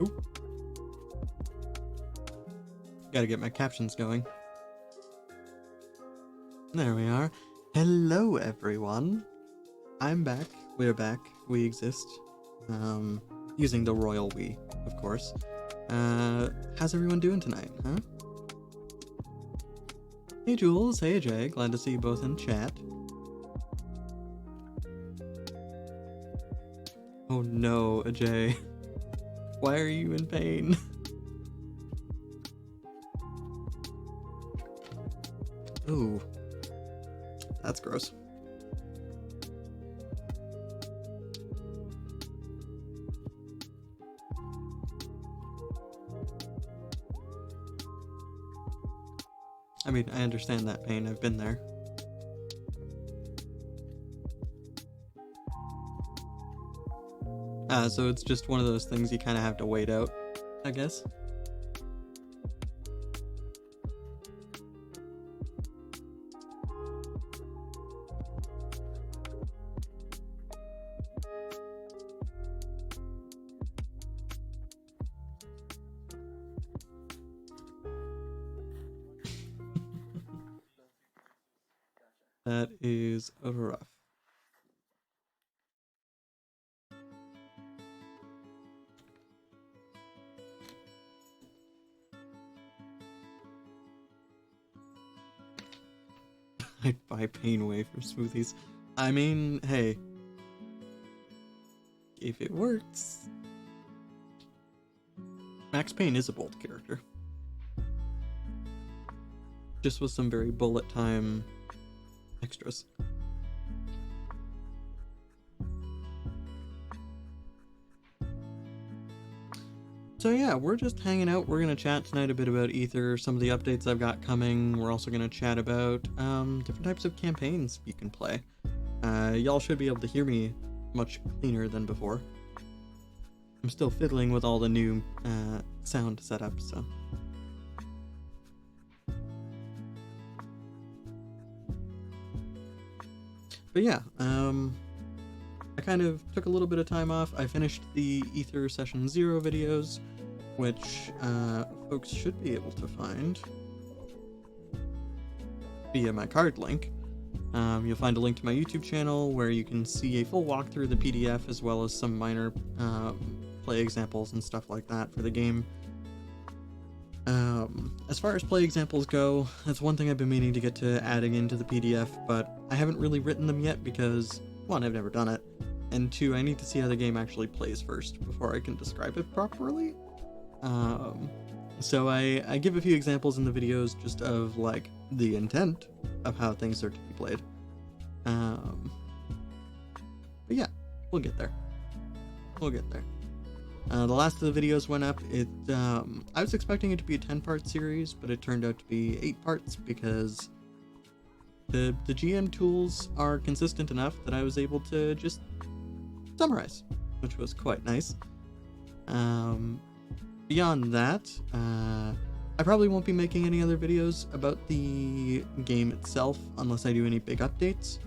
Oop. Gotta get my captions going. There we are. Hello, everyone. I'm back. We're back. We exist. Using the royal we, of course. How's everyone doing tonight, huh? Hey, Jules. Hey, Jay. Glad to see you both in chat. Oh no, Ajay. Why are you in pain? Ooh. That's gross. I mean, I understand that pain. I've been there. So it's just one of those things you kind of have to wait out, I guess. That is rough. I'd buy Pain Away for smoothies. I mean, hey. If it works. Max Payne is a bold character. Just with some very bullet time extras. So yeah, we're just hanging out. We're going to chat tonight a bit about Aether, some of the updates I've got coming. We're also going to chat about different types of campaigns you can play. Y'all should be able to hear me much cleaner than before. I'm still fiddling with all the new sound setup, so... But yeah, I kind of took a little bit of time off. I finished the Aether Session 0 videos, which folks should be able to find via my card link. You'll find a link to my YouTube channel where you can see a full walkthrough of the PDF as well as some minor play examples and stuff like that for the game. As far as play examples go, that's one thing I've been meaning to get to adding into the PDF, but I haven't really written them yet because, one, I've never done it, and two, I need to see how the game actually plays first before I can describe it properly. So I give a few examples in the videos just of, like, the intent of how things are to be played. But yeah, we'll get there. We'll get there. The last of the videos went up. I was expecting it to be a 10-part series, but it turned out to be 8 parts because the GM tools are consistent enough that I was able to just summarize, which was quite nice. Beyond that, I probably won't be making any other videos about the game itself unless I do any big updates.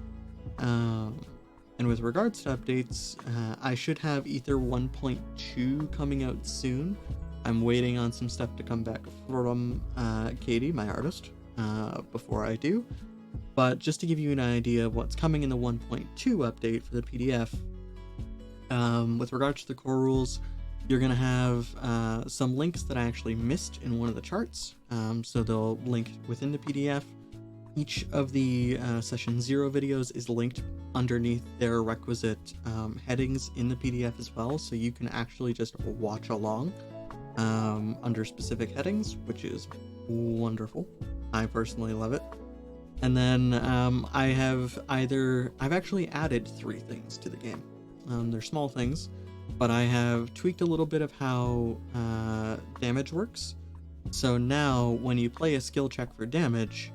And with regards to updates, I should have Aether 1.2 coming out soon. I'm waiting on some stuff to come back from Katie, my artist, before I do. But just to give you an idea of what's coming in the 1.2 update for the PDF, with regards to the core rules, you're going to have some links that I actually missed in one of the charts. So they'll link within the PDF. Each of the Session 0 videos is linked underneath their requisite headings in the PDF as well, so you can actually just watch along under specific headings, which is wonderful. I personally love it. And then I've actually added 3 things to the game. They're small things, but I have tweaked a little bit of how damage works. So now when you play a skill check for damage,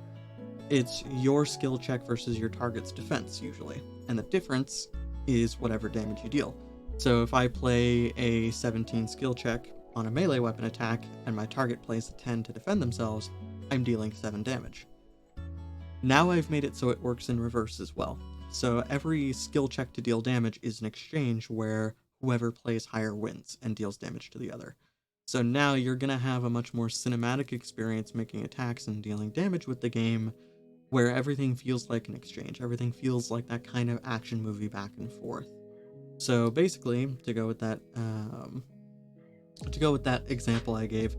it's your skill check versus your target's defense, usually. And the difference is whatever damage you deal. So if I play a 17 skill check on a melee weapon attack, and my target plays a 10 to defend themselves, I'm dealing 7 damage. Now I've made it so it works in reverse as well. So every skill check to deal damage is an exchange where whoever plays higher wins and deals damage to the other. So now you're going to have a much more cinematic experience making attacks and dealing damage with the game, where everything feels like an exchange. Everything feels like that kind of action movie back and forth. So basically, to go with that example I gave,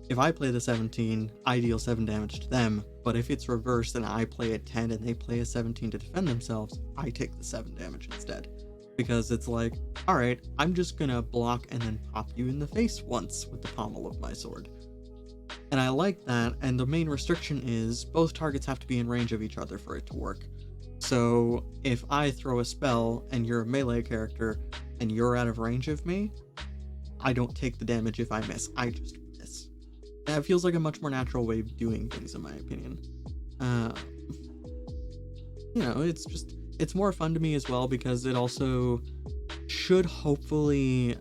if I play the 17, I deal 7 damage to them, but if it's reversed and I play a 10 and they play a 17 to defend themselves, I take the 7 damage instead. Because it's like, alright, I'm just gonna block and then pop you in the face once with the pommel of my sword. And I like that, and the main restriction is both targets have to be in range of each other for it to work. So if I throw a spell and you're a melee character and you're out of range of me, I don't take the damage if I miss, I just miss. And it feels like a much more natural way of doing things, in my opinion. It's more fun to me as well, because it also should hopefully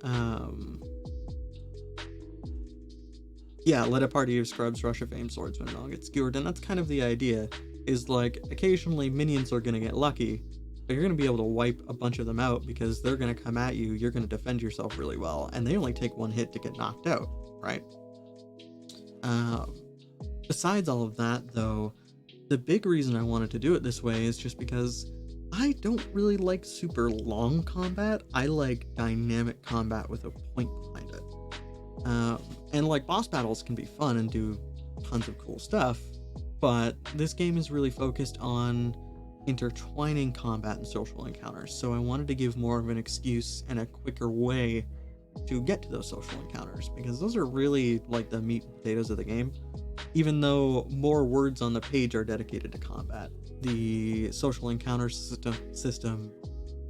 let a party of scrubs rush a famed swordsman and all get skewered. And that's kind of the idea, is like occasionally minions are going to get lucky, but you're going to be able to wipe a bunch of them out because they're going to come at you, you're going to defend yourself really well, and they only take 1 hit to get knocked out, right? Besides all of that, though, the big reason I wanted to do it this way is just because I don't really like super long combat. I like dynamic combat with a point behind it. And like boss battles can be fun and do tons of cool stuff, but this game is really focused on intertwining combat and social encounters, so I wanted to give more of an excuse and a quicker way to get to those social encounters, because those are really like the meat and potatoes of the game. Even though more words on the page are dedicated to combat, the social encounter system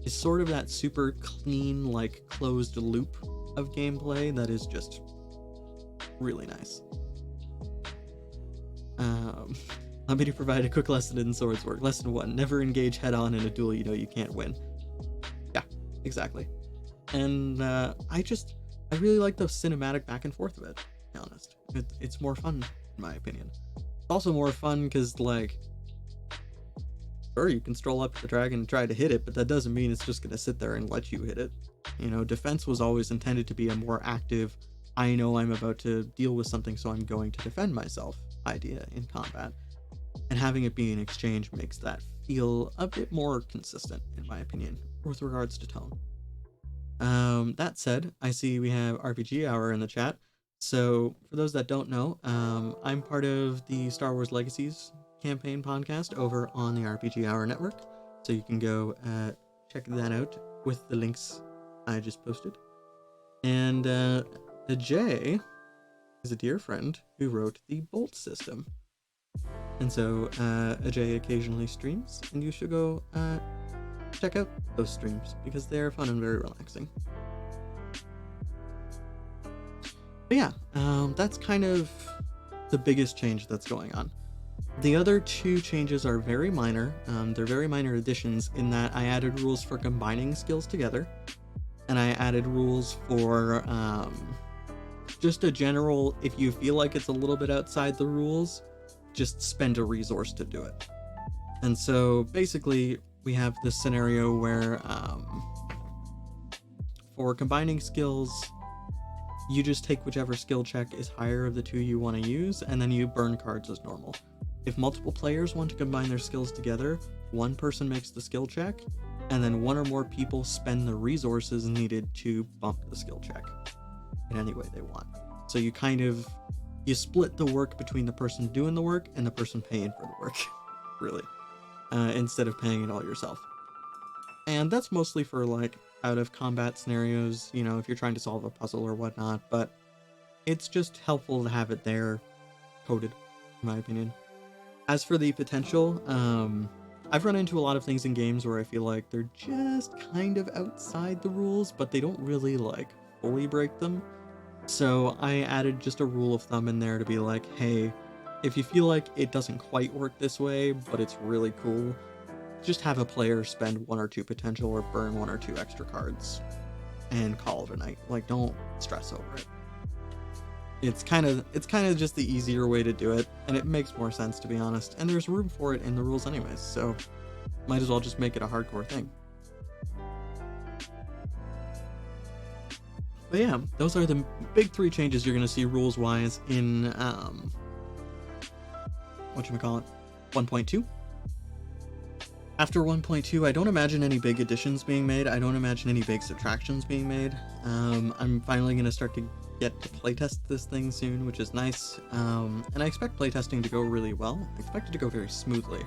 is sort of that super clean, like closed loop of gameplay that is just really nice. Let me provide a quick lesson in swords work. Lesson 1, never engage head on in a duel you know you can't win. Yeah, exactly. And I really like the cinematic back and forth of it, to be honest. It's more fun, in my opinion. It's also more fun because, like, sure, you can stroll up to the dragon and try to hit it, but that doesn't mean it's just going to sit there and let you hit it. You know, defense was always intended to be a more active, I know I'm about to deal with something, so I'm going to defend myself idea in combat. And having it be an exchange makes that feel a bit more consistent, in my opinion, with regards to tone. That said, I see we have RPG Hour in the chat. So for those that don't know, I'm part of the Star Wars Legacies campaign podcast over on the RPG Hour network. So you can go check that out with the links I just posted. And Ajay is a dear friend who wrote the Bolt system. And so Ajay occasionally streams, and you should go check out those streams because they're fun and very relaxing. But yeah, that's kind of the biggest change that's going on. The other 2 changes are very minor. They're very minor additions in that I added rules for combining skills together, and I added rules for just a general, if you feel like it's a little bit outside the rules, just spend a resource to do it. And so basically we have this scenario where for combining skills, you just take whichever skill check is higher of the 2 you want to use, and then you burn cards as normal. If multiple players want to combine their skills together, one person makes the skill check, and then 1 or more people spend the resources needed to bump the skill check in any way they want. So you split the work between the person doing the work and the person paying for the work, really, instead of paying it all yourself. And that's mostly for like out of combat scenarios, you know, if you're trying to solve a puzzle or whatnot, but it's just helpful to have it there coded, in my opinion. As for the potential, I've run into a lot of things in games where I feel like they're just kind of outside the rules, but they don't really like fully break them. So I added just a rule of thumb in there to be like, hey, if you feel like it doesn't quite work this way, but it's really cool, just have a player spend 1 or 2 potential or burn 1 or 2 extra cards and call it a night. Like, don't stress over it. It's kind of just the easier way to do it, and it makes more sense, to be honest. And there's room for it in the rules anyways, so might as well just make it a hardcore thing. But yeah, those are the big three changes you're going to see rules-wise in, whatchamacallit, 1.2. After 1.2, I don't imagine any big additions being made. I don't imagine any big subtractions being made. I'm finally going to start to get to playtest this thing soon, which is nice. And I expect playtesting to go really well. I expect it to go very smoothly.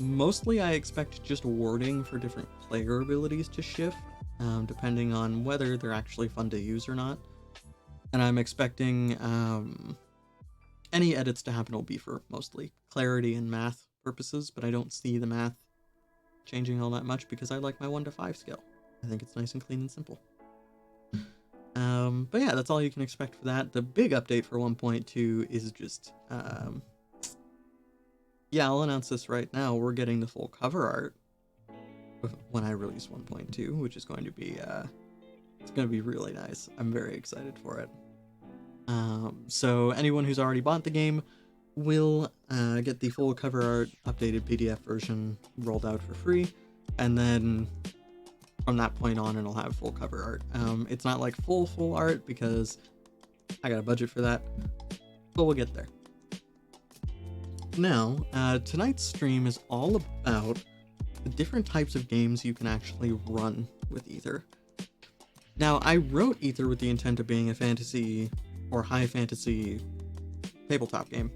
Mostly I expect just wording for different player abilities to shift, depending on whether they're actually fun to use or not. And I'm expecting any edits to happen will be for mostly clarity and math purposes, but I don't see the math changing all that much because I like my 1 to 5 scale. I think it's nice and clean and simple. But yeah, that's all you can expect for that. The big update for 1.2 is just, yeah, I'll announce this right now. We're getting the full cover art when I release 1.2, which is going to be, it's going to be really nice. I'm very excited for it. So anyone who's already bought the game will get the full cover art updated PDF version rolled out for free, and then from that point on it'll have full cover art. It's not like full art because I got a budget for that, but we'll get there. Now, tonight's stream is all about the different types of games you can actually run with Aether. Now, I wrote Aether with the intent of being a fantasy or high fantasy tabletop game.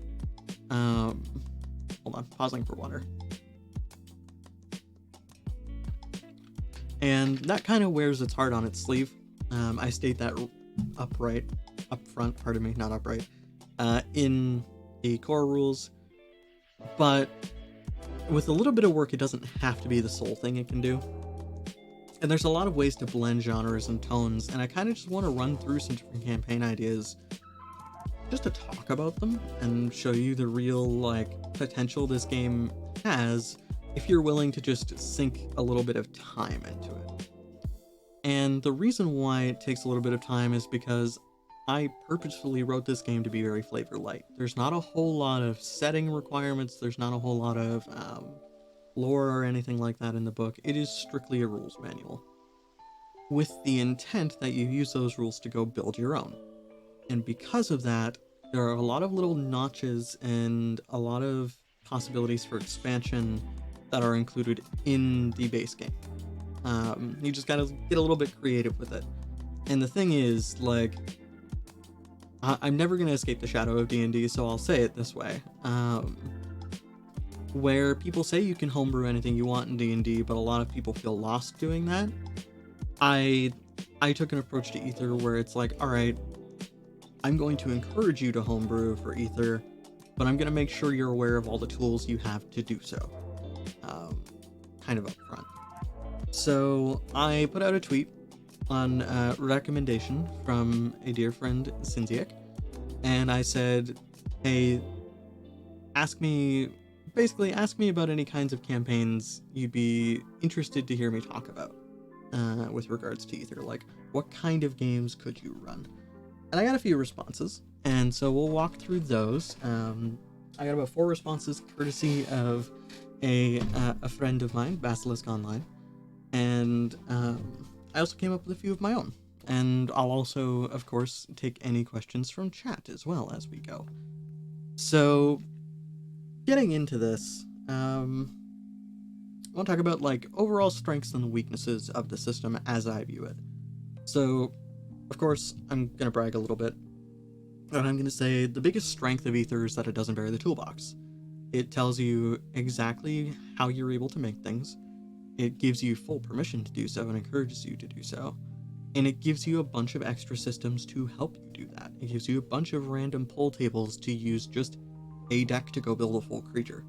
Hold on, pausing for water. And that kind of wears its heart on its sleeve. I state that up front, pardon me, not upright, in the core rules. But with a little bit of work, it doesn't have to be the sole thing it can do. And there's a lot of ways to blend genres and tones, and I kind of just want to run through some different campaign ideas just to talk about them and show you the real, like, potential this game has if you're willing to just sink a little bit of time into it. And the reason why it takes a little bit of time is because I purposefully wrote this game to be very flavor light. There's not a whole lot of setting requirements, there's not a whole lot of lore or anything like that in the book. It is strictly a rules manual, with the intent that you use those rules to go build your own. And because of that, there are a lot of little notches and a lot of possibilities for expansion that are included in the base game. You just gotta get a little bit creative with it. And the thing is, like, I'm never gonna escape the shadow of D&D, so I'll say it this way. Where people say you can homebrew anything you want in D&D, but a lot of people feel lost doing that, I took an approach to Aether where it's like, alright, I'm going to encourage you to homebrew for Aether, but I'm going to make sure you're aware of all the tools you have to do so, kind of up front. So I put out a tweet on recommendation from a dear friend, Cinziak, and I said, hey, ask me about any kinds of campaigns you'd be interested to hear me talk about with regards to Aether. Like, what kind of games could you run? And I got a few responses, and so we'll walk through those. I got about 4 responses courtesy of a friend of mine, Basilisk Online, and I also came up with a few of my own. And I'll also, of course, take any questions from chat as well as we go. So, getting into this, I want to talk about, like, overall strengths and weaknesses of the system as I view it. So, of course, I'm going to brag a little bit, and I'm going to say the biggest strength of Aether is that it doesn't vary the toolbox. It tells you exactly how you're able to make things, it gives you full permission to do so and encourages you to do so, and it gives you a bunch of extra systems to help you do that. It gives you a bunch of random pull tables to use just a deck to go build a full creature.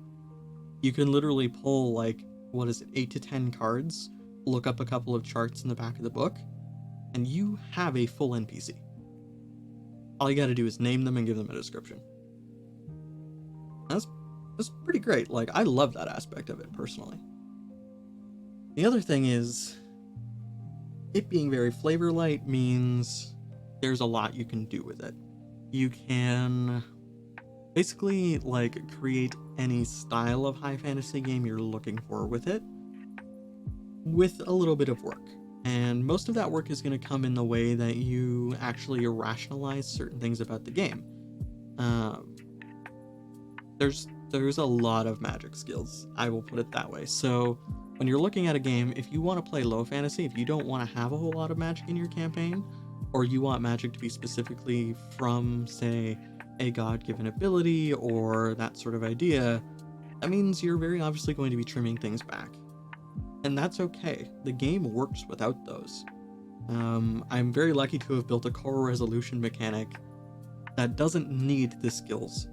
You can literally pull, like, 8 to 10 cards, look up a couple of charts in the back of the book, and you have a full NPC. All you gotta do is name them and give them a description. That's pretty great. Like, I love that aspect of it, personally. The other thing is, it being very flavor light means there's a lot you can do with it. You can basically, like, create any style of high fantasy game you're looking for with it, with a little bit of work. And most of that work is going to come in the way that you actually rationalize certain things about the game. Um, there's a lot of magic skills, I will put it that way. So when you're looking at a game, if you want to play low fantasy, if you don't want to have a whole lot of magic in your campaign, or you want magic to be specifically from, say, a god-given ability or that sort of idea, that means you're very obviously going to be trimming things back. And that's okay. The game works without those. I'm very lucky to have built a core resolution mechanic that doesn't need the skills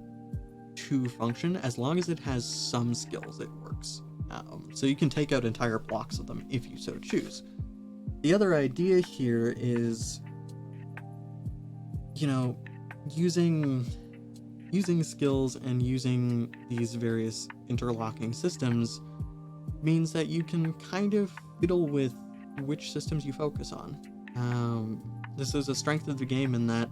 to function. As long as it has some skills, it works. So you can take out entire blocks of them if you so choose. The other idea here is, you know, using skills and using these various interlocking systems means that you can kind of fiddle with which systems you focus on. This is a strength of the game in that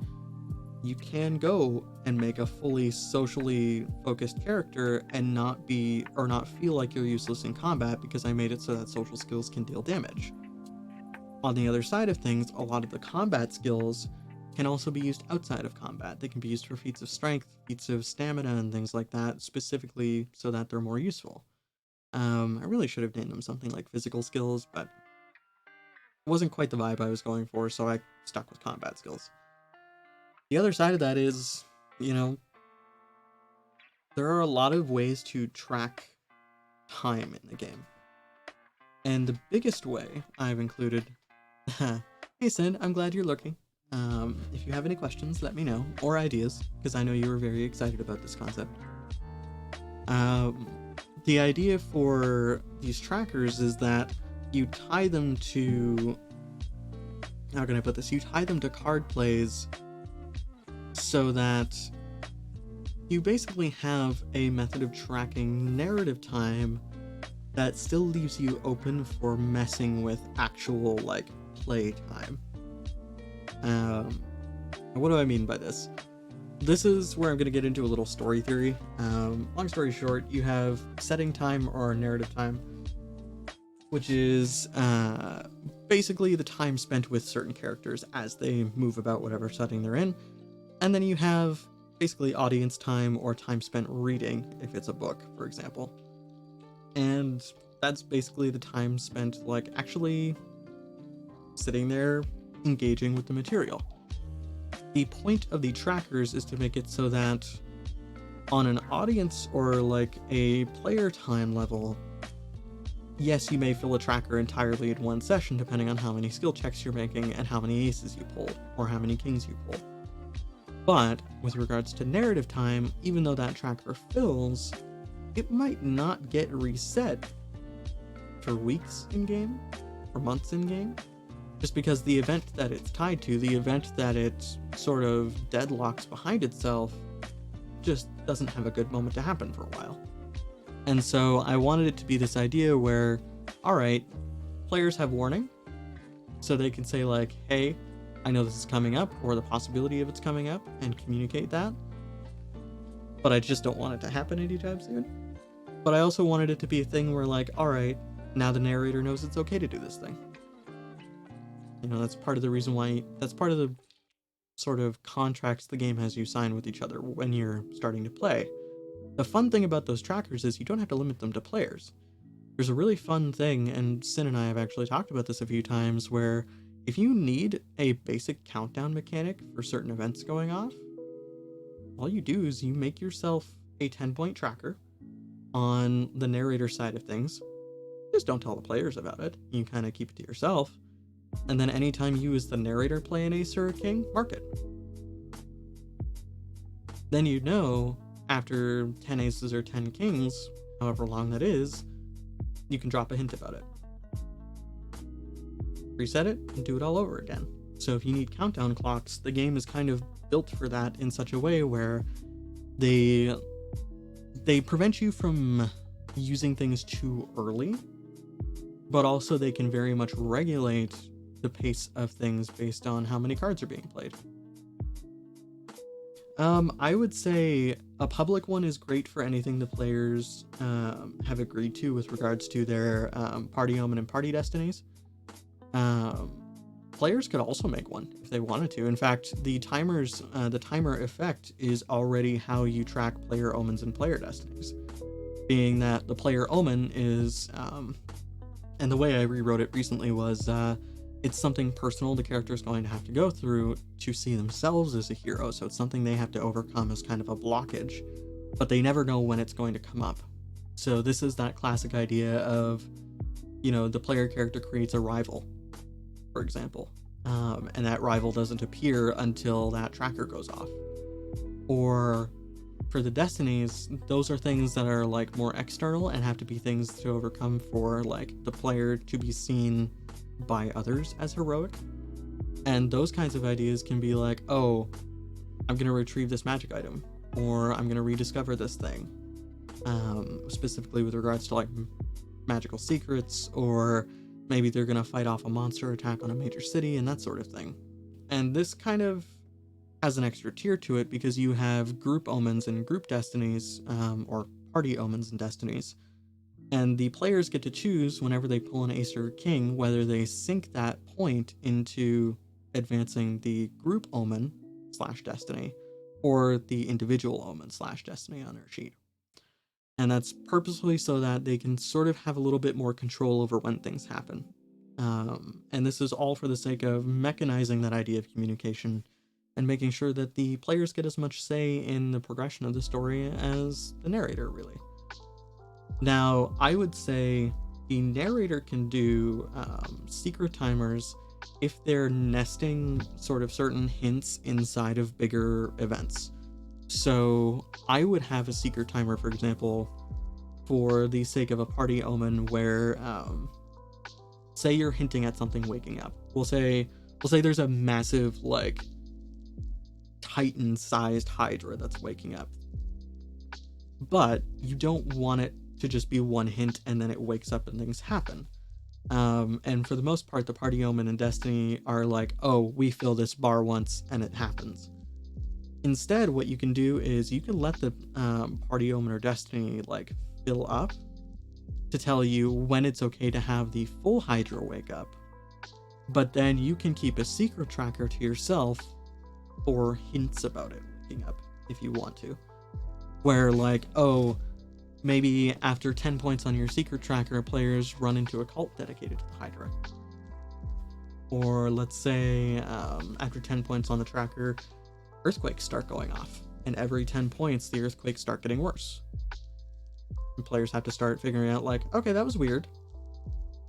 you can go and make a fully socially focused character and not feel like you're useless in combat because I made it so that social skills can deal damage. On the other side of things, a lot of the combat skills can also be used outside of combat. They can be used for feats of strength, feats of stamina, and things like that, specifically so that they're more useful. I really should have named them something like physical skills, but it wasn't quite the vibe I was going for, so I stuck with combat skills. The other side of that is, you know, there are a lot of ways to track time in the game. And the biggest way I've included... Hey Sid, I'm glad you're looking. If you have any questions, let me know, or ideas, because I know you were very excited about this concept. The idea for these trackers is that you tie them to... How can I put this? You tie them to card plays so that you basically have a method of tracking narrative time that still leaves you open for messing with actual, like, play time. What do I mean by this? This is where I'm going to get into a little story theory. Long story short, you have setting time or narrative time, which is basically the time spent with certain characters as they move about whatever setting they're in. And then you have basically audience time or time spent reading, if it's a book, for example. And that's basically the time spent, like, actually sitting there engaging with the material. The point of the trackers is to make it so that on an audience or like a player time level, yes, you may fill a tracker entirely in one session depending on how many skill checks you're making and how many aces you pulled or how many kings you pulled. But with regards to narrative time, even though that tracker fills, it might not get reset for weeks in game or months in game. Just because the event that it's tied to, the event that it sort of deadlocks behind itself, just doesn't have a good moment to happen for a while. And so I wanted it to be this idea where, alright, players have warning, so they can say like, hey, I know this is coming up, or the possibility of it's coming up, and communicate that. But I just don't want it to happen anytime soon. But I also wanted it to be a thing where like, alright, now the narrator knows it's okay to do this thing. You know, that's part of the reason why, that's part of the sort of contracts the game has you sign with each other when you're starting to play. The fun thing about those trackers is you don't have to limit them to players. There's a really fun thing, and Sin and I have actually talked about this a few times, where if you need a basic countdown mechanic for certain events going off, all you do is you make yourself a 10-point tracker on the narrator side of things. Just don't tell the players about it. You kind of keep it to yourself. And then anytime you as the narrator play an ace or a king, mark it. Then you know, after 10 aces or 10 kings, however long that is, you can drop a hint about it. Reset it, and do it all over again. So if you need countdown clocks, the game is kind of built for that in such a way where they prevent you from using things too early, but also they can very much regulate the pace of things based on how many cards are being played. I would say a public one is great for anything the players have agreed to with regards to their party omen and party destinies. Players could also make one if they wanted to. In fact, the timer effect is already how you track player omens and player destinies, being that the player omen is, and the way I rewrote it recently was, it's something personal the character is going to have to go through to see themselves as a hero. So it's something they have to overcome as kind of a blockage, but they never know when it's going to come up. So this is that classic idea of, the player character creates a rival, for example, and that rival doesn't appear until that tracker goes off. Or for the destinies, those are things that are like more external and have to be things to overcome for like the player to be seen by others as heroic. And those kinds of ideas can be like, oh, I'm going to retrieve this magic item, or I'm going to rediscover this thing, specifically with regards to like magical secrets, or maybe they're going to fight off a monster attack on a major city and that sort of thing. And this kind of has an extra tier to it because you have group omens and group destinies, or party omens and destinies. And the players get to choose whenever they pull an Aether King whether they sync that point into advancing the group omen / destiny or the individual omen / destiny on their sheet. And that's purposefully so that they can sort of have a little bit more control over when things happen. And this is all for the sake of mechanizing that idea of communication and making sure that the players get as much say in the progression of the story as the narrator, really. Now, I would say the narrator can do secret timers if they're nesting sort of certain hints inside of bigger events. So I would have a secret timer, for example, for the sake of a party omen where, say you're hinting at something waking up. We'll say there's a massive, like, Titan-sized Hydra that's waking up. But you don't want it to just be one hint and then it wakes up and things happen. And for the most part, the party omen and destiny are like, oh, we fill this bar once and it happens. Instead, what you can do is you can let the party omen or destiny like fill up to tell you when it's okay to have the full Hydra wake up. But then you can keep a secret tracker to yourself for hints about it waking up if you want to. Where like, oh, maybe after 10 points on your secret tracker, players run into a cult dedicated to the Hydra. Or let's say after 10 points on the tracker, earthquakes start going off. And every 10 points, the earthquakes start getting worse. And players have to start figuring out like, okay, that was weird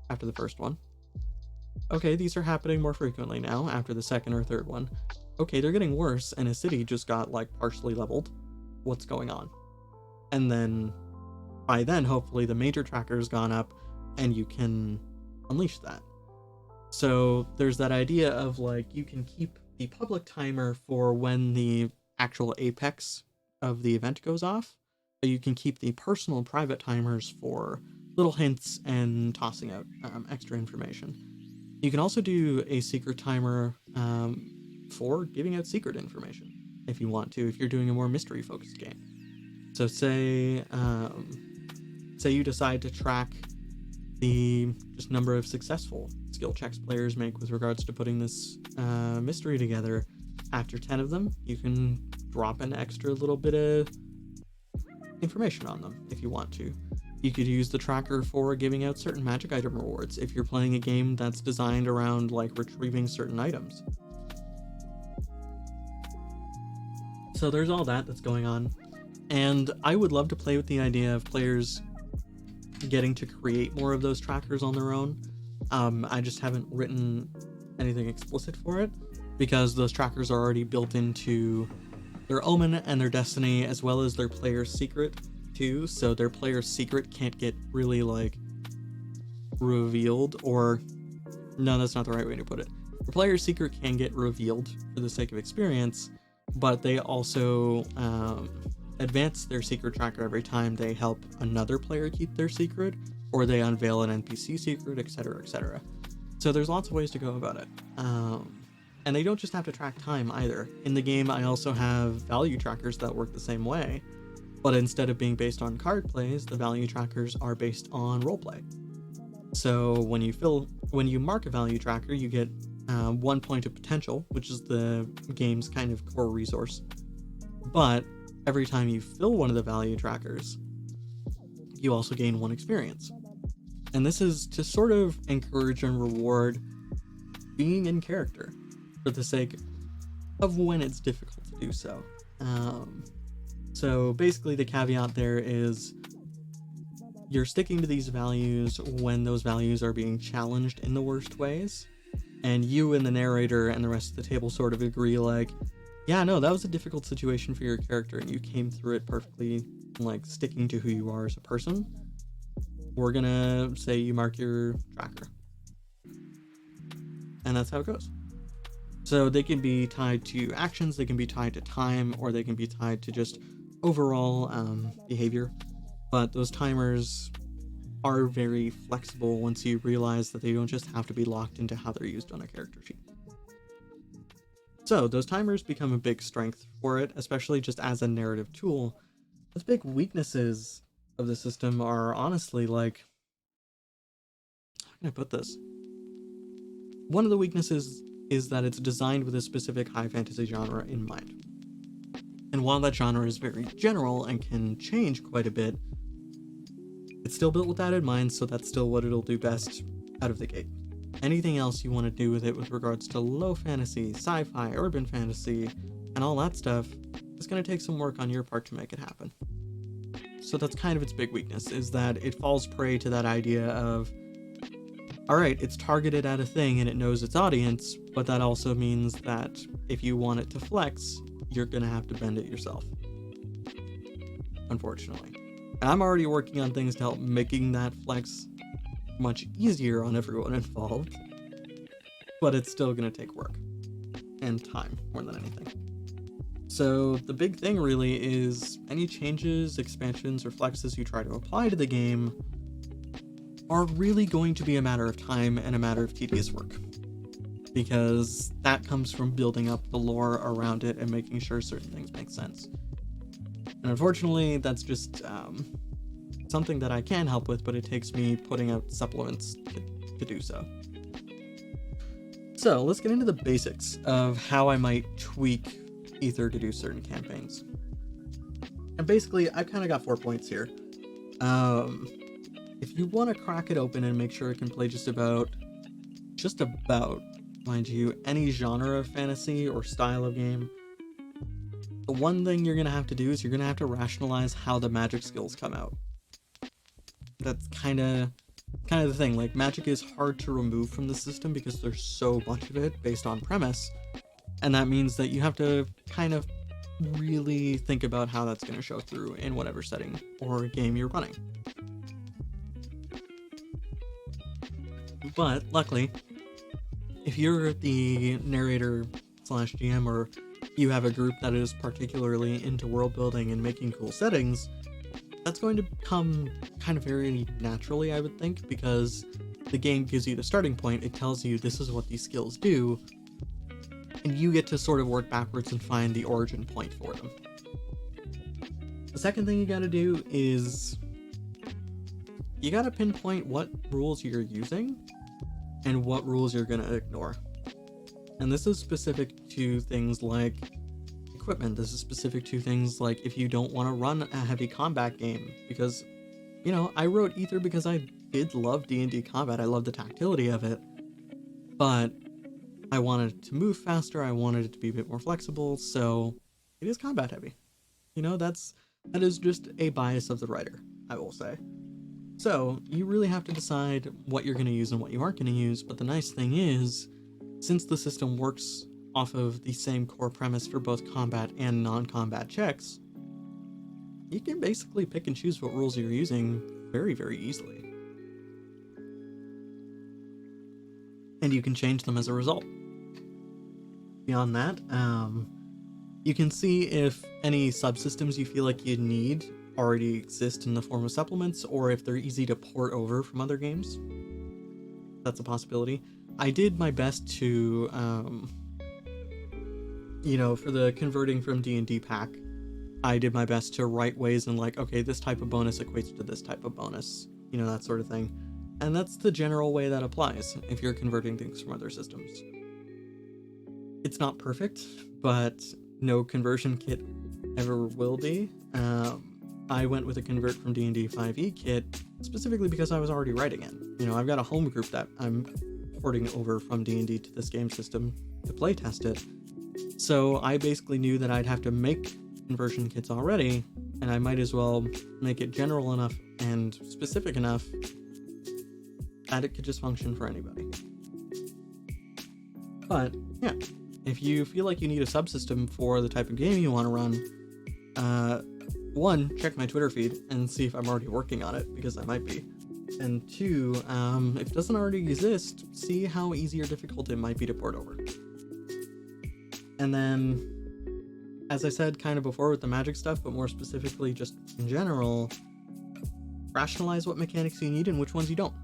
after the first one. Okay, these are happening more frequently now after the second or third one. Okay, they're getting worse and a city just got like partially leveled. What's going on? And then by then, hopefully the major tracker's gone up and you can unleash that. So there's that idea of like, you can keep the public timer for when the actual apex of the event goes off, but you can keep the personal private timers for little hints and tossing out extra information. You can also do a secret timer for giving out secret information if you want to, if you're doing a more mystery focused game. So say you decide to track the just number of successful skill checks players make with regards to putting this mystery together. After 10 of them, you can drop an extra little bit of information on them if you want to. You could use the tracker for giving out certain magic item rewards if you're playing a game that's designed around like retrieving certain items. So there's all that's going on. And I would love to play with the idea of players getting to create more of those trackers on their own. I just haven't written anything explicit for it because those trackers are already built into their omen and their destiny, as well as their player's secret too. So their player's secret can't get really like revealed, or no, that's not the right way to put it. The player's secret can get revealed for the sake of experience, but they also advance their secret tracker every time they help another player keep their secret, or they unveil an NPC secret, etc., etc. So there's lots of ways to go about it. And they don't just have to track time either. In the game, I also have value trackers that work the same way, but instead of being based on card plays, the value trackers are based on roleplay. So when you mark a value tracker, you get 1 point of potential, which is the game's kind of core resource. But every time you fill one of the value trackers, you also gain 1 experience. And this is to sort of encourage and reward being in character for the sake of when it's difficult to do so. So basically the caveat there is you're sticking to these values when those values are being challenged in the worst ways. And you and the narrator and the rest of the table sort of agree like, yeah, no, that was a difficult situation for your character and you came through it perfectly, like sticking to who you are as a person. We're gonna say you mark your tracker. And that's how it goes. So they can be tied to actions, they can be tied to time, or they can be tied to just overall behavior. But those timers are very flexible once you realize that they don't just have to be locked into how they're used on a character sheet. So those timers become a big strength for it, especially just as a narrative tool. The big weaknesses of the system are honestly like, how can I put this? One of the weaknesses is that it's designed with a specific high fantasy genre in mind. And while that genre is very general and can change quite a bit, it's still built with that in mind, so that's still what it'll do best out of the gate. Anything else you want to do with it with regards to low fantasy, sci-fi, urban fantasy, and all that stuff is going to take some work on your part to make it happen. So that's kind of its big weakness, is that it falls prey to that idea of, alright, it's targeted at a thing and it knows its audience, but that also means that if you want it to flex, you're going to have to bend it yourself. Unfortunately. And I'm already working on things to help making that flex much easier on everyone involved, but it's still going to take work and time more than anything. So the big thing really is any changes, expansions, or flexes you try to apply to the game are really going to be a matter of time and a matter of tedious work, because that comes from building up the lore around it and making sure certain things make sense. And unfortunately, that's just something that I can help with, but it takes me putting out supplements to do so. So let's get into the basics of how I might tweak Aether to do certain campaigns. And basically, I've kind of got 4 points here. If you want to crack it open and make sure it can play just about, mind you, any genre of fantasy or style of game, the one thing you're going to have to do is you're going to have to rationalize how the magic skills come out. That's kind of the thing. Like, magic is hard to remove from the system because there's so much of it based on premise, and that means that you have to kind of really think about how that's going to show through in whatever setting or game you're running. But luckily, if you're the narrator / GM, or you have a group that is particularly into world building and making cool settings, that's going to come kind of very naturally, I would think, because the game gives you the starting point. It tells you this is what these skills do, and you get to sort of work backwards and find the origin point for them. The second thing you gotta do is you gotta pinpoint what rules you're using and what rules you're gonna ignore. And this is specific to things like equipment. This is specific to things like if you don't want to run a heavy combat game, because, you know, I wrote Aether because I did love D&D combat. I love the tactility of it, but I wanted it to move faster. I wanted it to be a bit more flexible, so it is combat heavy. You know, that is just a bias of the writer, I will say. So you really have to decide what you're going to use and what you aren't going to use. But the nice thing is, since the system works off of the same core premise for both combat and non-combat checks, you can basically pick and choose what rules you're using very, very easily. And you can change them as a result. Beyond that, you can see if any subsystems you feel like you need already exist in the form of supplements, or if they're easy to port over from other games. That's a possibility. I did my best to, for the converting from D&D pack, I did my best to write ways and like, okay, this type of bonus equates to this type of bonus, that sort of thing. And that's the general way that applies if you're converting things from other systems. It's not perfect, but no conversion kit ever will be. I went with a convert from D&D 5e kit specifically because I was already writing it. You know, I've got a home group that I'm porting over from D&D to this game system to playtest it. So I basically knew that I'd have to make conversion kits already, and I might as well make it general enough and specific enough that it could just function for anybody. But yeah, if you feel like you need a subsystem for the type of game you want to run, one, check my Twitter feed and see if I'm already working on it, because I might be. And two, if it doesn't already exist, see how easy or difficult it might be to port over. And then, as I said kind of before with the magic stuff, but more specifically just in general, rationalize what mechanics you need and which ones you don't,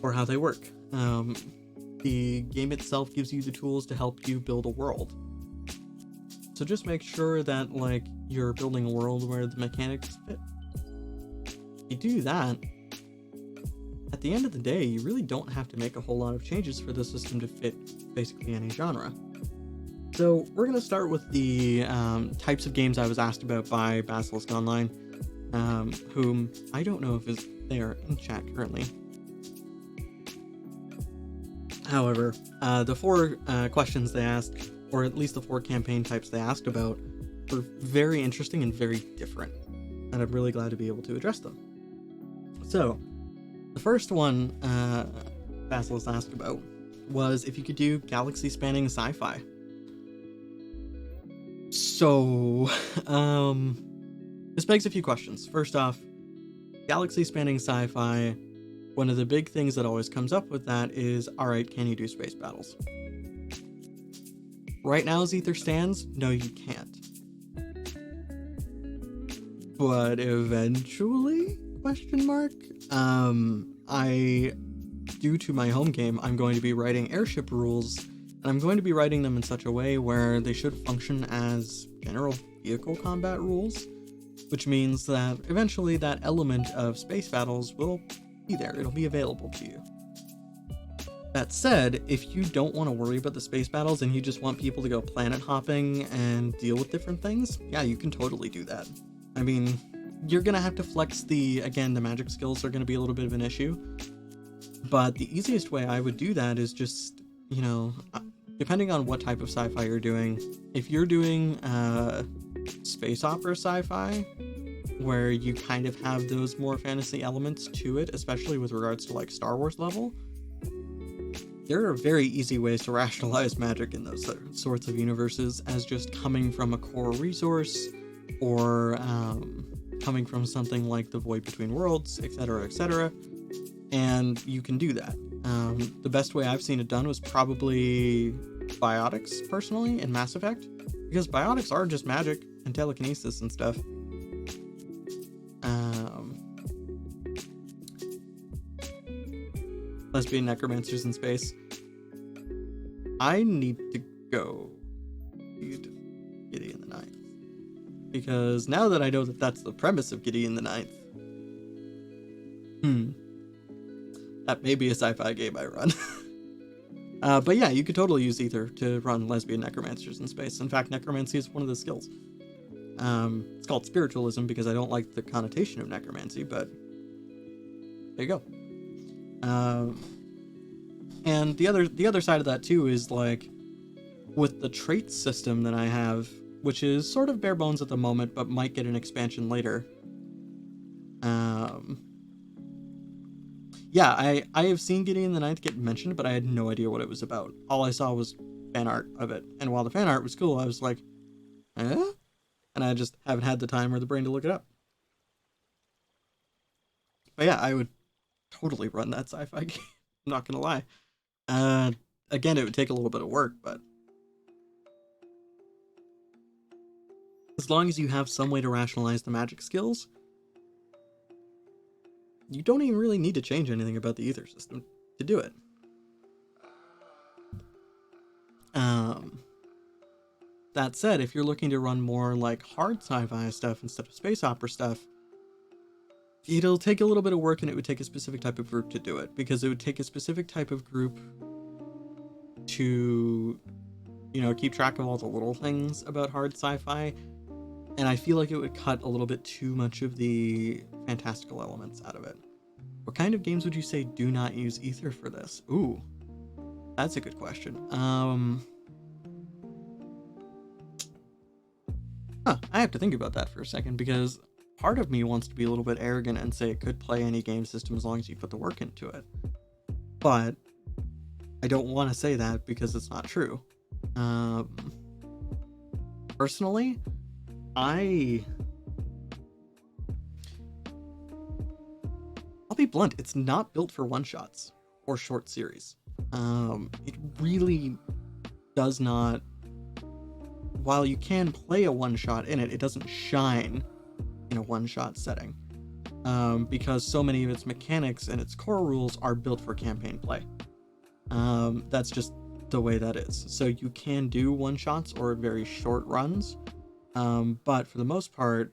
or how they work. The game itself gives you the tools to help you build a world. So just make sure that, like, you're building a world where the mechanics fit. If you do that, at the end of the day, you really don't have to make a whole lot of changes for the system to fit basically any genre. So we're going to start with the types of games I was asked about by Basilisk Online, whom I don't know if is there in chat currently. However, the four questions they asked, or at least the four campaign types they asked about, were very interesting and very different, and I'm really glad to be able to address them. So, the first one Basilisk asked about was if you could do galaxy-spanning sci-fi. So, this begs a few questions. First off, galaxy-spanning sci-fi, one of the big things that always comes up with that is, alright, can you do space battles? Right now as Aether stands, no you can't. But eventually? Question mark? Due to my home game, I'm going to be writing airship rules, and I'm going to be writing them in such a way where they should function as general vehicle combat rules, which means that eventually that element of space battles will be there. It'll be available to you. That said, if you don't want to worry about the space battles and you just want people to go planet hopping and deal with different things, yeah, you can totally do that. I mean, you're going to have to flex the magic skills are going to be a little bit of an issue, but the easiest way I would do that is just, you know, depending on what type of sci-fi you're doing, if you're doing space opera sci-fi, where you kind of have those more fantasy elements to it, especially with regards to like Star Wars level, there are very easy ways to rationalize magic in those sorts of universes as just coming from a core resource, or coming from something like the Void Between Worlds, etc., and you can do that. The best way I've seen it done was probably biotics, personally, in Mass Effect, because biotics are just magic and telekinesis and stuff. Lesbian necromancers in space. I need to go read Gideon the Ninth, because now that I know that that's the premise of Gideon the Ninth, that may be a sci-fi game I run. But yeah, you could totally use Aether to run lesbian necromancers in space. In fact, necromancy is one of the skills. It's called spiritualism because I don't like the connotation of necromancy, but there you go. And the other side of that too is, like, with the trait system that I have, which is sort of bare bones at the moment, but might get an expansion later. Yeah, I have seen Gideon the Ninth get mentioned, but I had no idea what it was about. All I saw was fan art of it, and while the fan art was cool, I was like, eh? And I just haven't had the time or the brain to look it up. But yeah, I would totally run that sci-fi game. I'm not gonna lie. Again, it would take a little bit of work, but as long as you have some way to rationalize the magic skills, you don't even really need to change anything about the Aether system to do it. That said, if you're looking to run more like hard sci-fi stuff instead of space opera stuff, it'll take a little bit of work, and it would take a specific type of group to do it, because it would take a specific type of group to, you know, keep track of all the little things about hard sci-fi, and I feel like it would cut a little bit too much of the fantastical elements out of it. What kind of games would you say do not use Aether for this? Ooh, that's a good question. I have to think about that for a second, because part of me wants to be a little bit arrogant and say it could play any game system as long as you put the work into it. But I don't want to say that because it's not true. Personally, I'll be blunt, it's not built for one-shots or short series. It really does not. While you can play a one-shot in it, it doesn't shine in a one-shot setting, because so many of its mechanics and its core rules are built for campaign play. That's just the way that is. So you can do one-shots or very short runs, but for the most part,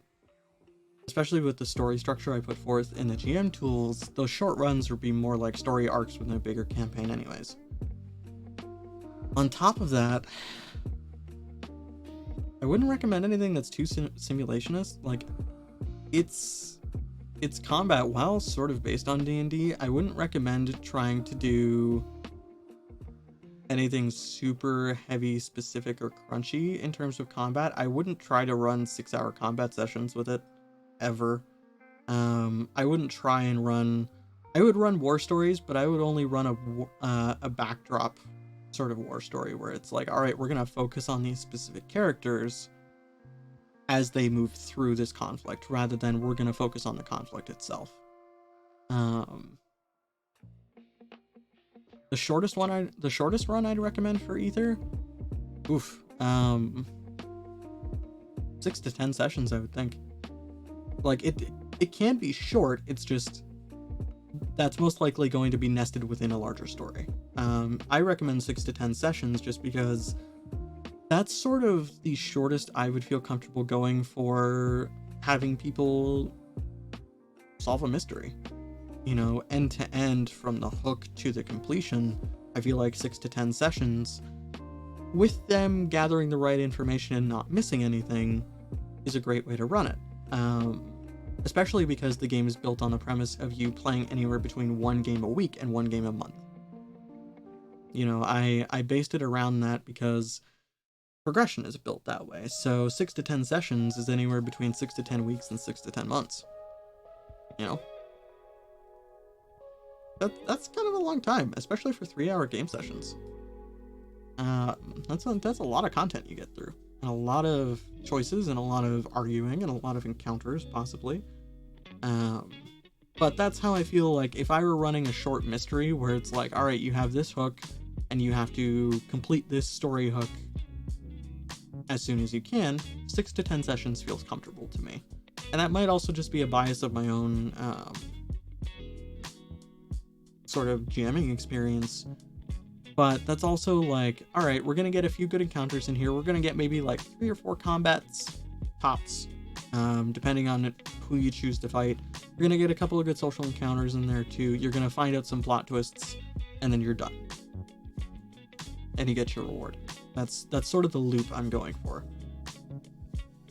especially with the story structure I put forth in the GM tools, those short runs would be more like story arcs within a bigger campaign anyways. On top of that, I wouldn't recommend anything that's too simulationist. Like, it's combat, while sort of based on D&D, I wouldn't recommend trying to do anything super heavy, specific, or crunchy in terms of combat. I wouldn't try to run 6-hour combat sessions with it, ever. I wouldn't try and run... I would run war stories, but I would only run a backdrop sort of war story where it's like, all right, we're gonna focus on these specific characters as they move through this conflict, rather than we're gonna focus on the conflict itself. The shortest run I'd recommend for Aether, 6 to 10 sessions, I would think. Like, it can be short, it's just that's most likely going to be nested within a larger story. I recommend 6 to 10 sessions just because that's sort of the shortest I would feel comfortable going for having people solve a mystery. You know, end to end from the hook to the completion. I feel like 6 to 10 sessions, with them gathering the right information and not missing anything, is a great way to run it. Especially because the game is built on the premise of you playing anywhere between 1 game a week and 1 game a month. You know, I based it around that because progression is built that way. So 6 to 10 sessions is anywhere between 6 to 10 weeks and 6 to 10 months. You know? That's kind of a long time, especially for 3-hour game sessions. That's a lot of content you get through, and a lot of choices, and a lot of arguing, and a lot of encounters, possibly. But that's how I feel like if I were running a short mystery where it's like, all right, you have this hook, and you have to complete this story hook as soon as you can, 6 to 10 sessions feels comfortable to me. And that might also just be a bias of my own sort of jamming experience, but that's also like, all right, we're gonna get a few good encounters in here, we're gonna get maybe like 3 or 4 combats tops, depending on who you choose to fight. You're gonna get a couple of good social encounters in there too, you're gonna find out some plot twists, and then you're done, and you get your reward. That's sort of the loop I'm going for.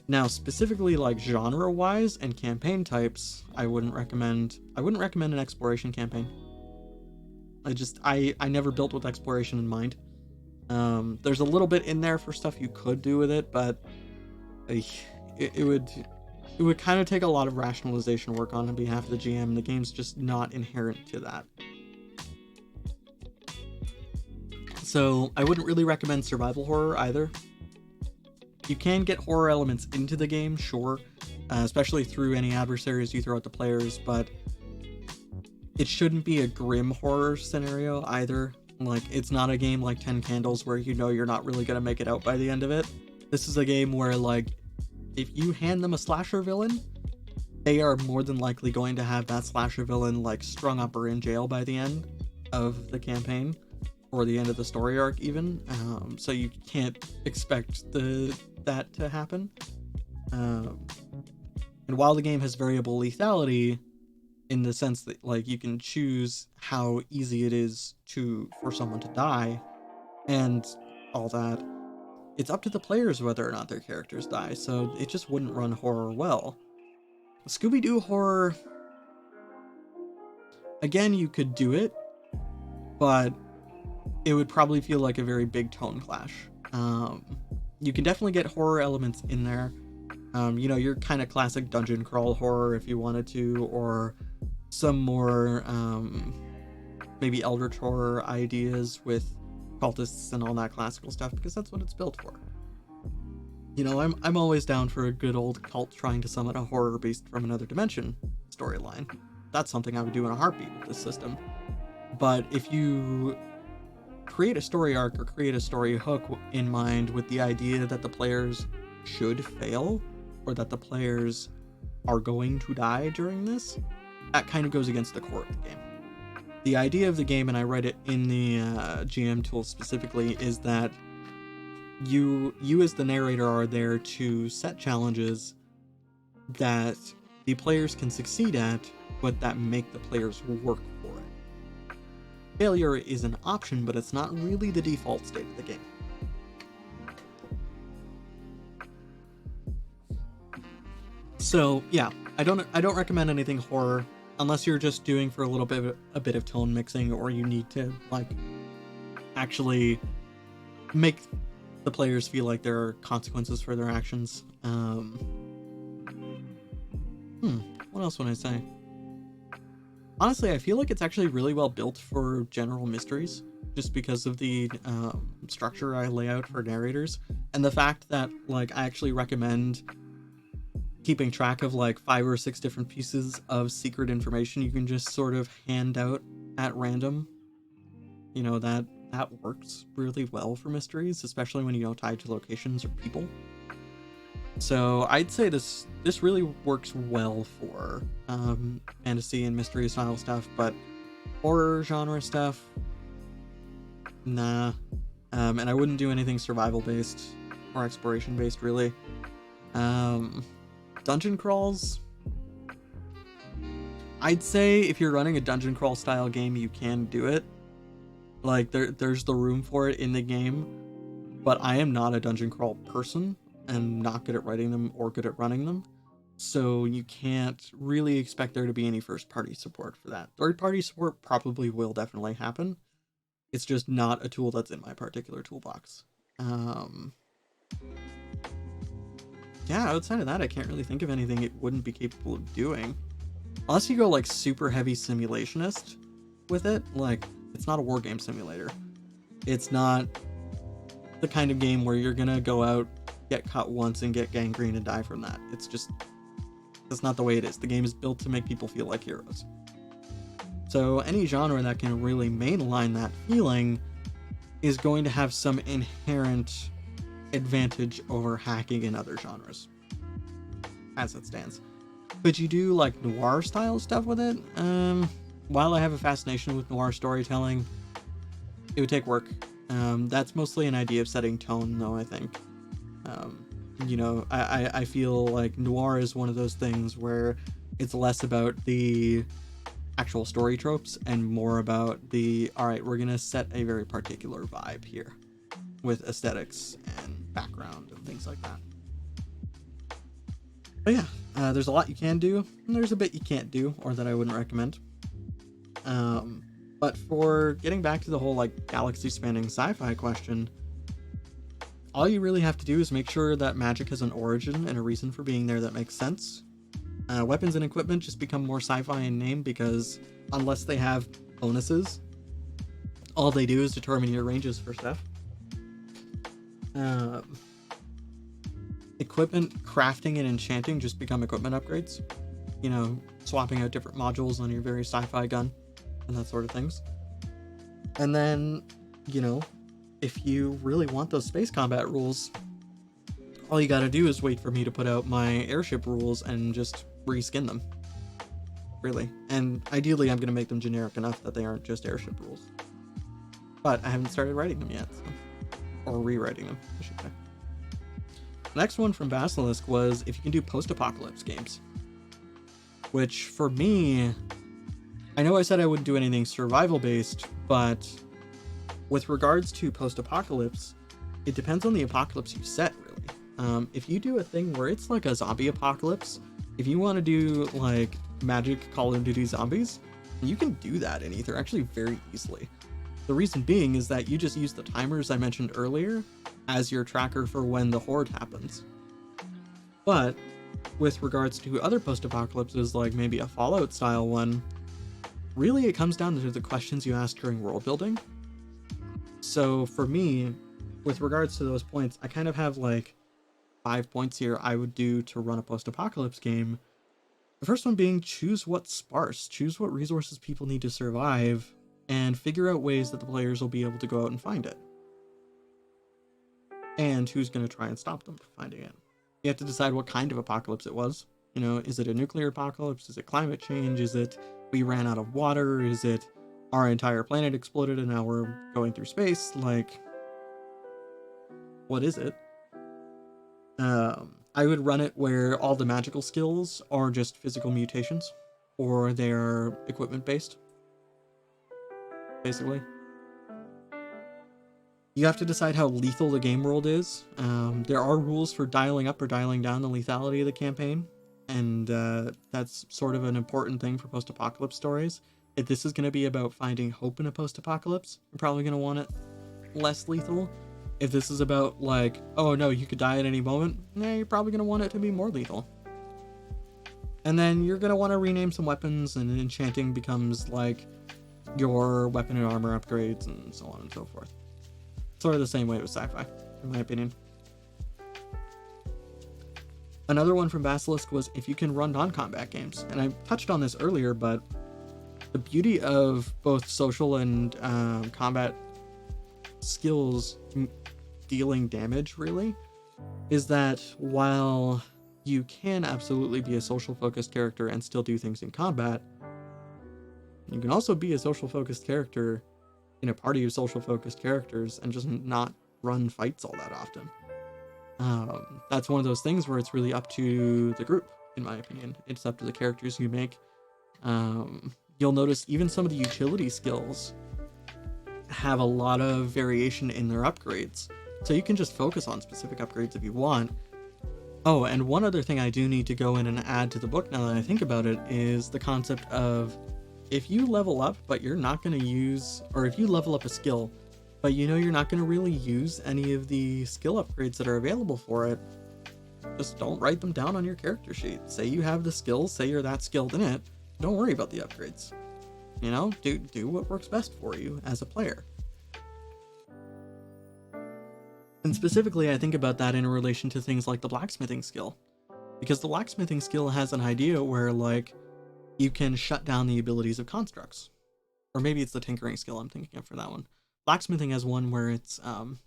Now, specifically like genre wise and campaign types, I wouldn't recommend an exploration campaign. I never built with exploration in mind. There's a little bit in there for stuff you could do with it, but it would kind of take a lot of rationalization work on behalf of the GM. The game's just not inherent to that. So I wouldn't really recommend survival horror either. You can get horror elements into the game, sure, especially through any adversaries you throw at the players, but it shouldn't be a grim horror scenario either. Like, it's not a game like 10 Candles where you know you're not really going to make it out by the end of it. This is a game where, like, if you hand them a slasher villain, they are more than likely going to have that slasher villain, like, strung up or in jail by the end of the campaign, or the end of the story arc even. So you can't expect that to happen. And while the game has variable lethality, in the sense that like you can choose how easy it is for someone to die and all that. It's up to the players whether or not their characters die, so it just wouldn't run horror well. Scooby-Doo horror, again, you could do it, but it would probably feel like a very big tone clash. You can definitely get horror elements in there. You know, your kind of classic dungeon crawl horror if you wanted to, or some more maybe eldritch horror ideas with cultists and all that classical stuff, because that's what it's built for. You know, I'm always down for a good old cult trying to summon a horror beast from another dimension storyline. That's something I would do in a heartbeat with this system. But if you create a story arc or create a story hook in mind with the idea that the players should fail, or that the players are going to die during this, that kind of goes against the core of the game. The idea of the game, and I write it in the GM tool specifically, is that you as the narrator are there to set challenges that the players can succeed at, but that make the players work for it. Failure is an option, but it's not really the default state of the game. So yeah, I don't recommend anything horror unless you're just doing for a bit of tone mixing, or you need to like actually make the players feel like there are consequences for their actions. What else would I say? Honestly, I feel like it's actually really well built for general mysteries, just because of the structure I lay out for narrators, and the fact that like I actually recommend keeping track of like 5 or 6 different pieces of secret information you can just sort of hand out at random. You know, that works really well for mysteries, especially when you don't tie to locations or people. So I'd say this really works well for fantasy and mystery style stuff, but horror genre stuff, nah. And I wouldn't do anything survival based or exploration based really. Dungeon crawls, I'd say if you're running a dungeon crawl style game, you can do it. Like there's the room for it in the game, but I am not a dungeon crawl person and not good at writing them or good at running them. So you can't really expect there to be any first party support for that. Third party support probably will definitely happen. It's just not a tool that's in my particular toolbox. Yeah, outside of that, I can't really think of anything it wouldn't be capable of doing. Unless you go like super heavy simulationist with it, like it's not a war game simulator. It's not the kind of game where you're gonna go out, get cut once and get gangrene and die from that. It's just, that's not the way it is. The game is built to make people feel like heroes. So any genre that can really mainline that feeling is going to have some inherent advantage over hacking in other genres, as it stands. Could you do like noir style stuff with it? While I have a fascination with noir storytelling, it would take work. That's mostly an idea of setting tone, though, I think. You know, I feel like noir is one of those things where it's less about the actual story tropes and more about the, all right, we're gonna set a very particular vibe here with aesthetics and background and things like that. But yeah, there's a lot you can do, and there's a bit you can't do, or that I wouldn't recommend. But for getting back to the whole like galaxy spanning sci-fi question, all you really have to do is make sure that magic has an origin and a reason for being there that makes sense. Weapons and equipment just become more sci-fi in name because unless they have bonuses, all they do is determine your ranges for stuff. Equipment crafting and enchanting just become equipment upgrades. You know, swapping out different modules on your very sci-fi gun and that sort of things. And then, you know, if you really want those space combat rules, all you gotta do is wait for me to put out my airship rules and just reskin them. Really. And ideally I'm gonna make them generic enough that they aren't just airship rules. But I haven't started writing them yet, so. Or rewriting them, I should say. The next one from Basilisk was if you can do post-apocalypse games. Which, for me, I know I said I wouldn't do anything survival based, but with regards to post-apocalypse, it depends on the apocalypse you set, really. If you do a thing where it's like a zombie apocalypse, if you want to do like magic Call of Duty zombies, you can do that in Aether actually very easily. The reason being is that you just use the timers I mentioned earlier as your tracker for when the horde happens. But with regards to other post-apocalypses, like maybe a Fallout style one, really it comes down to the questions you ask during world building. So for me, with regards to those points, I kind of have like 5 points here I would do to run a post-apocalypse game. The first one being choose what's sparse, choose what resources people need to survive, and figure out ways that the players will be able to go out and find it. And who's going to try and stop them from finding it. You have to decide what kind of apocalypse it was. You know, is it a nuclear apocalypse? Is it climate change? Is it we ran out of water? Is it our entire planet exploded and now we're going through space? Like, what is it? I would run it where all the magical skills are just physical mutations, or they're equipment based, basically. You have to decide how lethal the game world is. There are rules for dialing up or dialing down the lethality of the campaign, and that's sort of an important thing for post-apocalypse stories. If this is going to be about finding hope in a post-apocalypse, you're probably going to want it less lethal. If this is about like, oh no, you could die at any moment, you're probably going to want it to be more lethal. And then you're going to want to rename some weapons, and enchanting becomes like your weapon and armor upgrades and so on and so forth. Sort of the same way with Sci-Fi, in my opinion. Another one from Basilisk was if you can run non-combat games. And I touched on this earlier, but the beauty of both social and combat skills dealing damage, really, is that while you can absolutely be a social focused character and still do things in combat, you can also be a social focused character in a party of social focused characters and just not run fights all that often. That's one of those things where it's really up to the group, in my opinion. It's up to the characters you make. You'll notice even some of the utility skills have a lot of variation in their upgrades. So you can just focus on specific upgrades if you want. Oh, and one other thing I do need to go in and add to the book now that I think about it is the concept of if you level up, but you're not going to use, or if you level up a skill, but you know you're not going to really use any of the skill upgrades that are available for it, just don't write them down on your character sheet. Say you have the skills, say you're that skilled in it, don't worry about the upgrades. You know, do what works best for you as a player. And specifically, I think about that in relation to things like the blacksmithing skill. Because the blacksmithing skill has an idea where, like, you can shut down the abilities of constructs. Or maybe it's the tinkering skill I'm thinking of for that one. Blacksmithing has one where it's,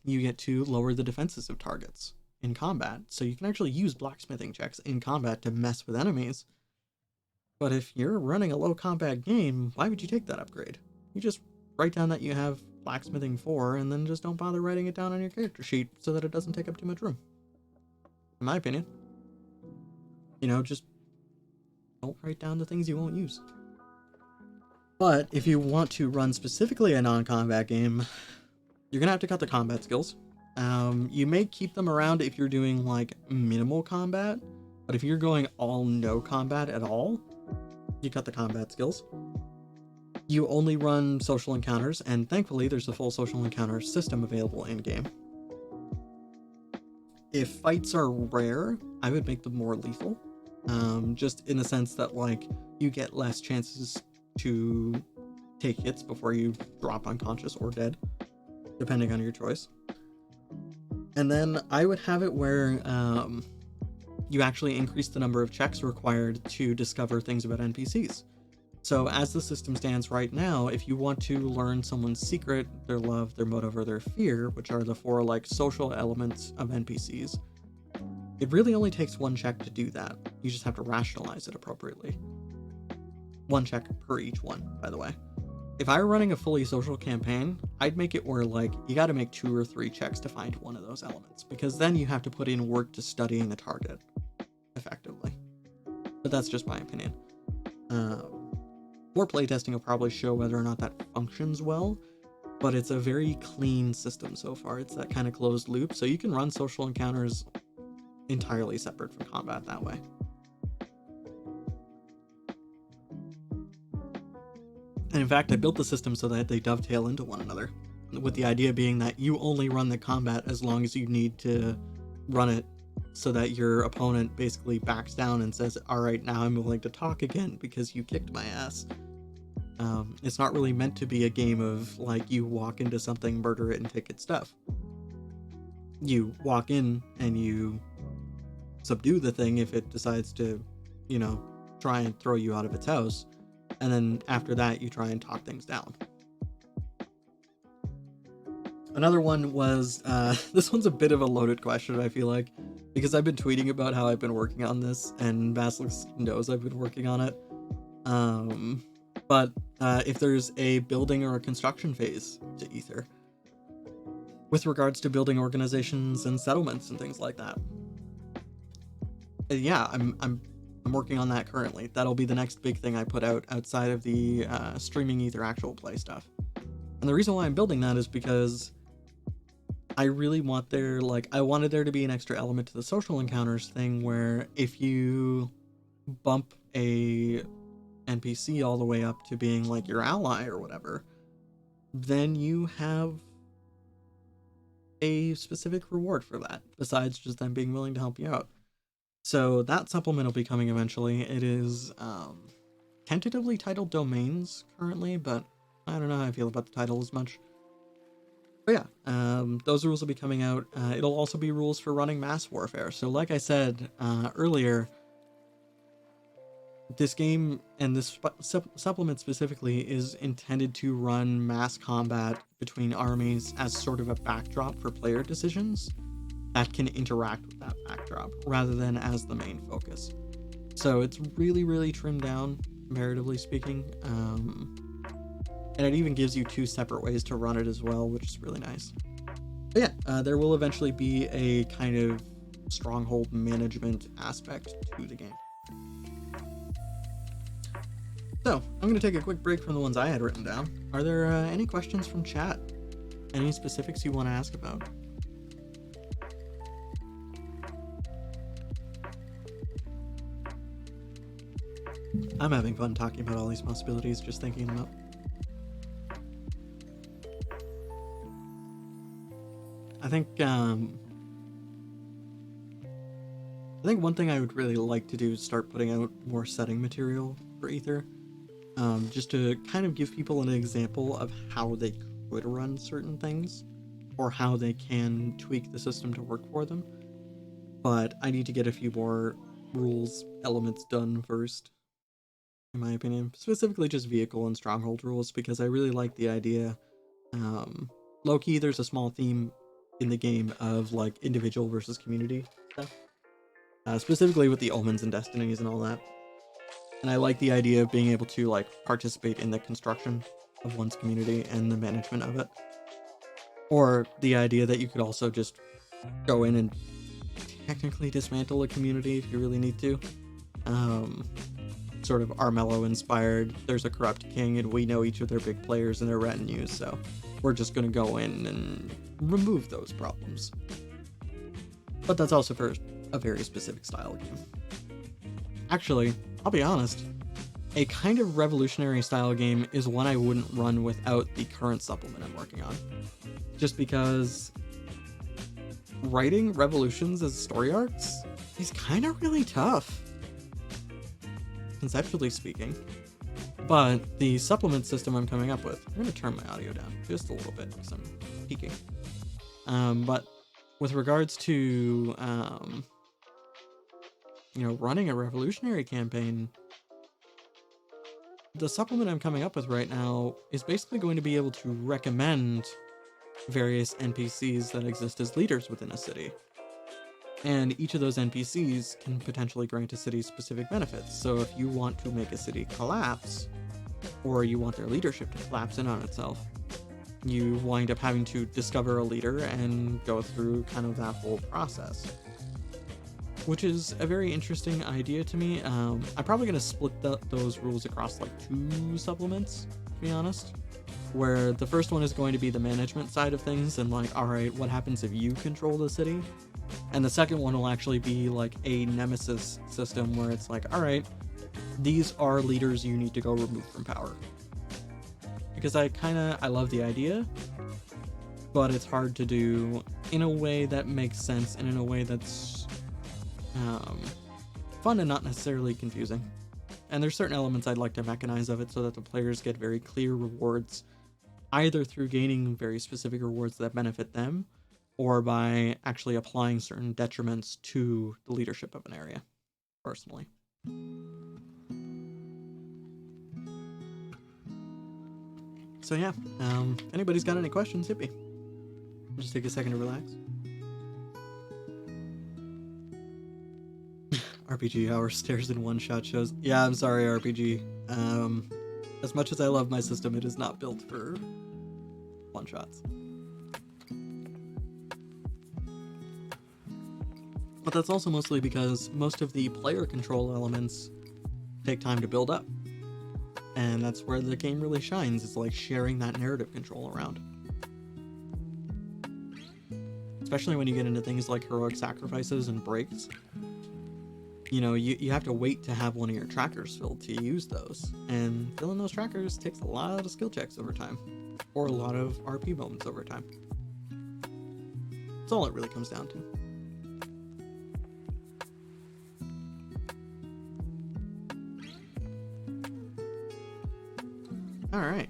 you get to lower the defenses of targets in combat. So you can actually use blacksmithing checks in combat to mess with enemies. But if you're running a low combat game, why would you take that upgrade? You just write down that you have blacksmithing 4 and then just don't bother writing it down on your character sheet so that it doesn't take up too much room. In my opinion. You know, just don't write down the things you won't use. But if you want to run specifically a non-combat game, you're gonna have to cut the combat skills. You may keep them around if you're doing like minimal combat, but if you're going all no combat at all, you cut the combat skills. You only run social encounters, and thankfully there's a full social encounter system available in-game. If fights are rare, I would make them more lethal. Just in the sense that, like, you get less chances to take hits before you drop unconscious or dead, depending on your choice. And then I would have it where you actually increase the number of checks required to discover things about NPCs. So as the system stands right now, if you want to learn someone's secret, their love, their motive, or their fear, which are the 4 like social elements of NPCs, it really only takes 1 check to do that. You just have to rationalize it appropriately. 1 check per each one, by the way. If I were running a fully social campaign, I'd make it where like you got to make 2 or 3 checks to find one of those elements, because then you have to put in work to studying the target effectively. But that's just my opinion. More playtesting will probably show whether or not that functions well, but it's a very clean system so far. It's that kind of closed loop, so you can run social encounters entirely separate from combat that way. And in fact, I built the system so that they dovetail into one another, with the idea being that you only run the combat as long as you need to run it, so that your opponent basically backs down and says, all right, now I'm willing to talk again because you kicked my ass. It's not really meant to be a game of, like, you walk into something, murder it, and take its stuff. You walk in and you subdue the thing if it decides to, you know, try and throw you out of its house, and then after that you try and talk things down. Another one was, this one's a bit of a loaded question, I feel like, because I've been tweeting about how I've been working on this, and Basilisk knows I've been working on it. But if there's a building or a construction phase to Aether, with regards to building organizations and settlements and things like that. Yeah, I'm working on that currently. That'll be the next big thing I put out outside of the streaming Aether actual play stuff. And the reason why I'm building that is because I really want I wanted there to be an extra element to the social encounters thing, where if you bump a NPC all the way up to being like your ally or whatever, then you have a specific reward for that, besides just them being willing to help you out. So that supplement will be coming eventually. It is tentatively titled Domains currently, but I don't know how I feel about the title as much. But yeah, those rules will be coming out. It'll also be rules for running mass warfare. So like I said earlier, this game, and this supplement specifically, is intended to run mass combat between armies as sort of a backdrop for player decisions that can interact with that backdrop, rather than as the main focus. So it's really, really trimmed down, comparatively speaking. And it even gives you 2 separate ways to run it as well, which is really nice. But yeah, there will eventually be a kind of stronghold management aspect to the game. So, I'm going to take a quick break from the ones I had written down. Are there any questions from chat? Any specifics you want to ask about? I'm having fun talking about all these possibilities, just thinking them up. I think one thing I would really like to do is start putting out more setting material for Aether. Just to kind of give people an example of how they could run certain things, or how they can tweak the system to work for them. But I need to get a few more rules elements done first, in my opinion. Specifically just vehicle and stronghold rules, because I really like the idea. Low-key, there's a small theme in the game of like individual versus community stuff. Specifically with the omens and destinies and all that. And I like the idea of being able to like participate in the construction of one's community and the management of it. Or the idea that you could also just go in and technically dismantle a community if you really need to. Sort of Armello inspired. There's a corrupt king and we know each of their big players and their retinues, so we're just going to go in and remove those problems. But that's also for a very specific style of game. Actually, I'll be honest, a kind of revolutionary style game is one I wouldn't run without the current supplement I'm working on. Just because writing revolutions as story arcs is kind of really tough, conceptually speaking. But the supplement system I'm coming up with, I'm going to turn my audio down just a little bit because I'm peaking. But with regards to running a revolutionary campaign, the supplement I'm coming up with right now is basically going to be able to recommend various NPCs that exist as leaders within a city. And each of those NPCs can potentially grant a city specific benefits. So if you want to make a city collapse, or you want their leadership to collapse in on itself, you wind up having to discover a leader and go through kind of that whole process. which is a very interesting idea to me. I'm probably going to split those rules across like 2 supplements, to be honest. Where the first one is going to be the management side of things and like, all right, what happens if you control the city? And the second one will actually be like a nemesis system where it's like, all right, these are leaders you need to go remove from power. Because I love the idea, but it's hard to do in a way that makes sense and in a way that's fun and not necessarily confusing. And there's certain elements I'd like to mechanize of it so that the players get very clear rewards, either through gaining very specific rewards that benefit them, or by actually applying certain detriments to the leadership of an area, personally. So yeah, if anybody's got any questions, hit me. Just take a second to relax. RPG Hour stares in one-shot shows. Yeah, I'm sorry, RPG. As much as I love my system, it is not built for one-shots. But that's also mostly because most of the player control elements take time to build up. And that's where the game really shines, is like sharing that narrative control around. Especially when you get into things like heroic sacrifices and breaks. You know, you have to wait to have one of your trackers filled to use those. And filling those trackers takes a lot of skill checks over time. Or a lot of RP moments over time. That's all it really comes down to. Alright.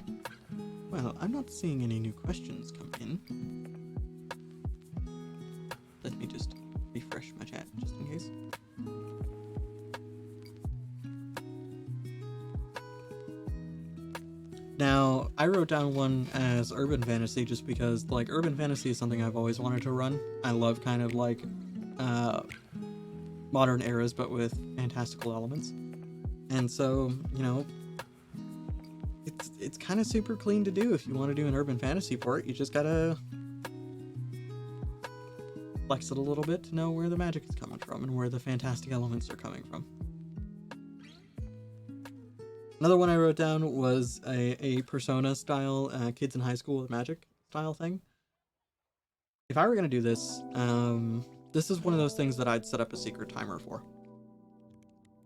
Well, I'm not seeing any new questions come in. Let me just refresh my chat, just in case. Now, I wrote down one as urban fantasy just because, like, urban fantasy is something I've always wanted to run. I love kind of like modern eras, but with fantastical elements. And so, you know, it's kind of super clean to do if you want to do an urban fantasy port. You just gotta flex it a little bit to know where the magic is coming from and where the fantastic elements are coming from. Another one I wrote down was a Persona style kids in high school with magic style thing. If I were going to do this, this is one of those things that I'd set up a secret timer for.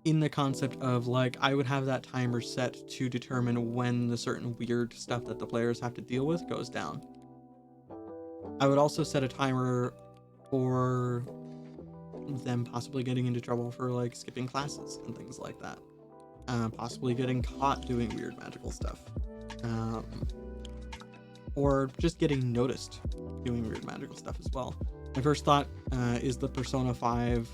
In the concept of, like, I would have that timer set to determine when the certain weird stuff that the players have to deal with goes down. I would also set a timer for them possibly getting into trouble for, like, skipping classes and things like that. Possibly getting caught doing weird magical stuff. Or just getting noticed doing weird magical stuff as well. My first thought is the Persona 5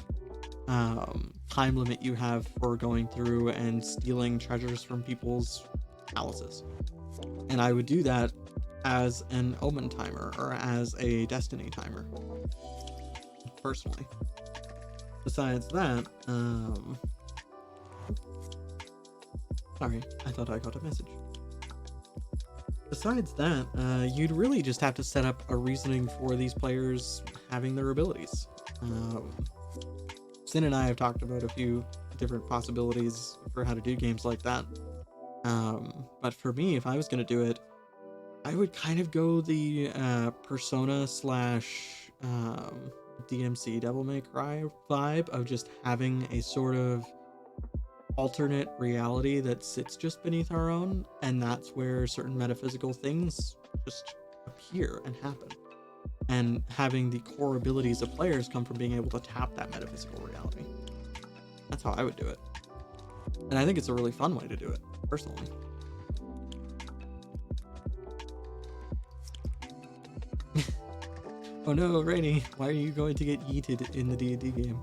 time limit you have for going through and stealing treasures from people's palaces. And I would do that as an Omen timer or as a Destiny timer, personally. Besides that, sorry, I thought I got a message. Besides that, you'd really just have to set up a reasoning for these players having their abilities. Sin and I have talked about a few different possibilities for how to do games like that. But for me, if I was going to do it, I would kind of go the Persona slash DMC Devil May Cry vibe of just having a sort of alternate reality that sits just beneath our own, and that's where certain metaphysical things just appear and happen. And having the core abilities of players come from being able to tap that metaphysical reality. That's how I would do it. And I think it's a really fun way to do it, personally. Oh no, Rainy, why are you going to get yeeted in the D&D game?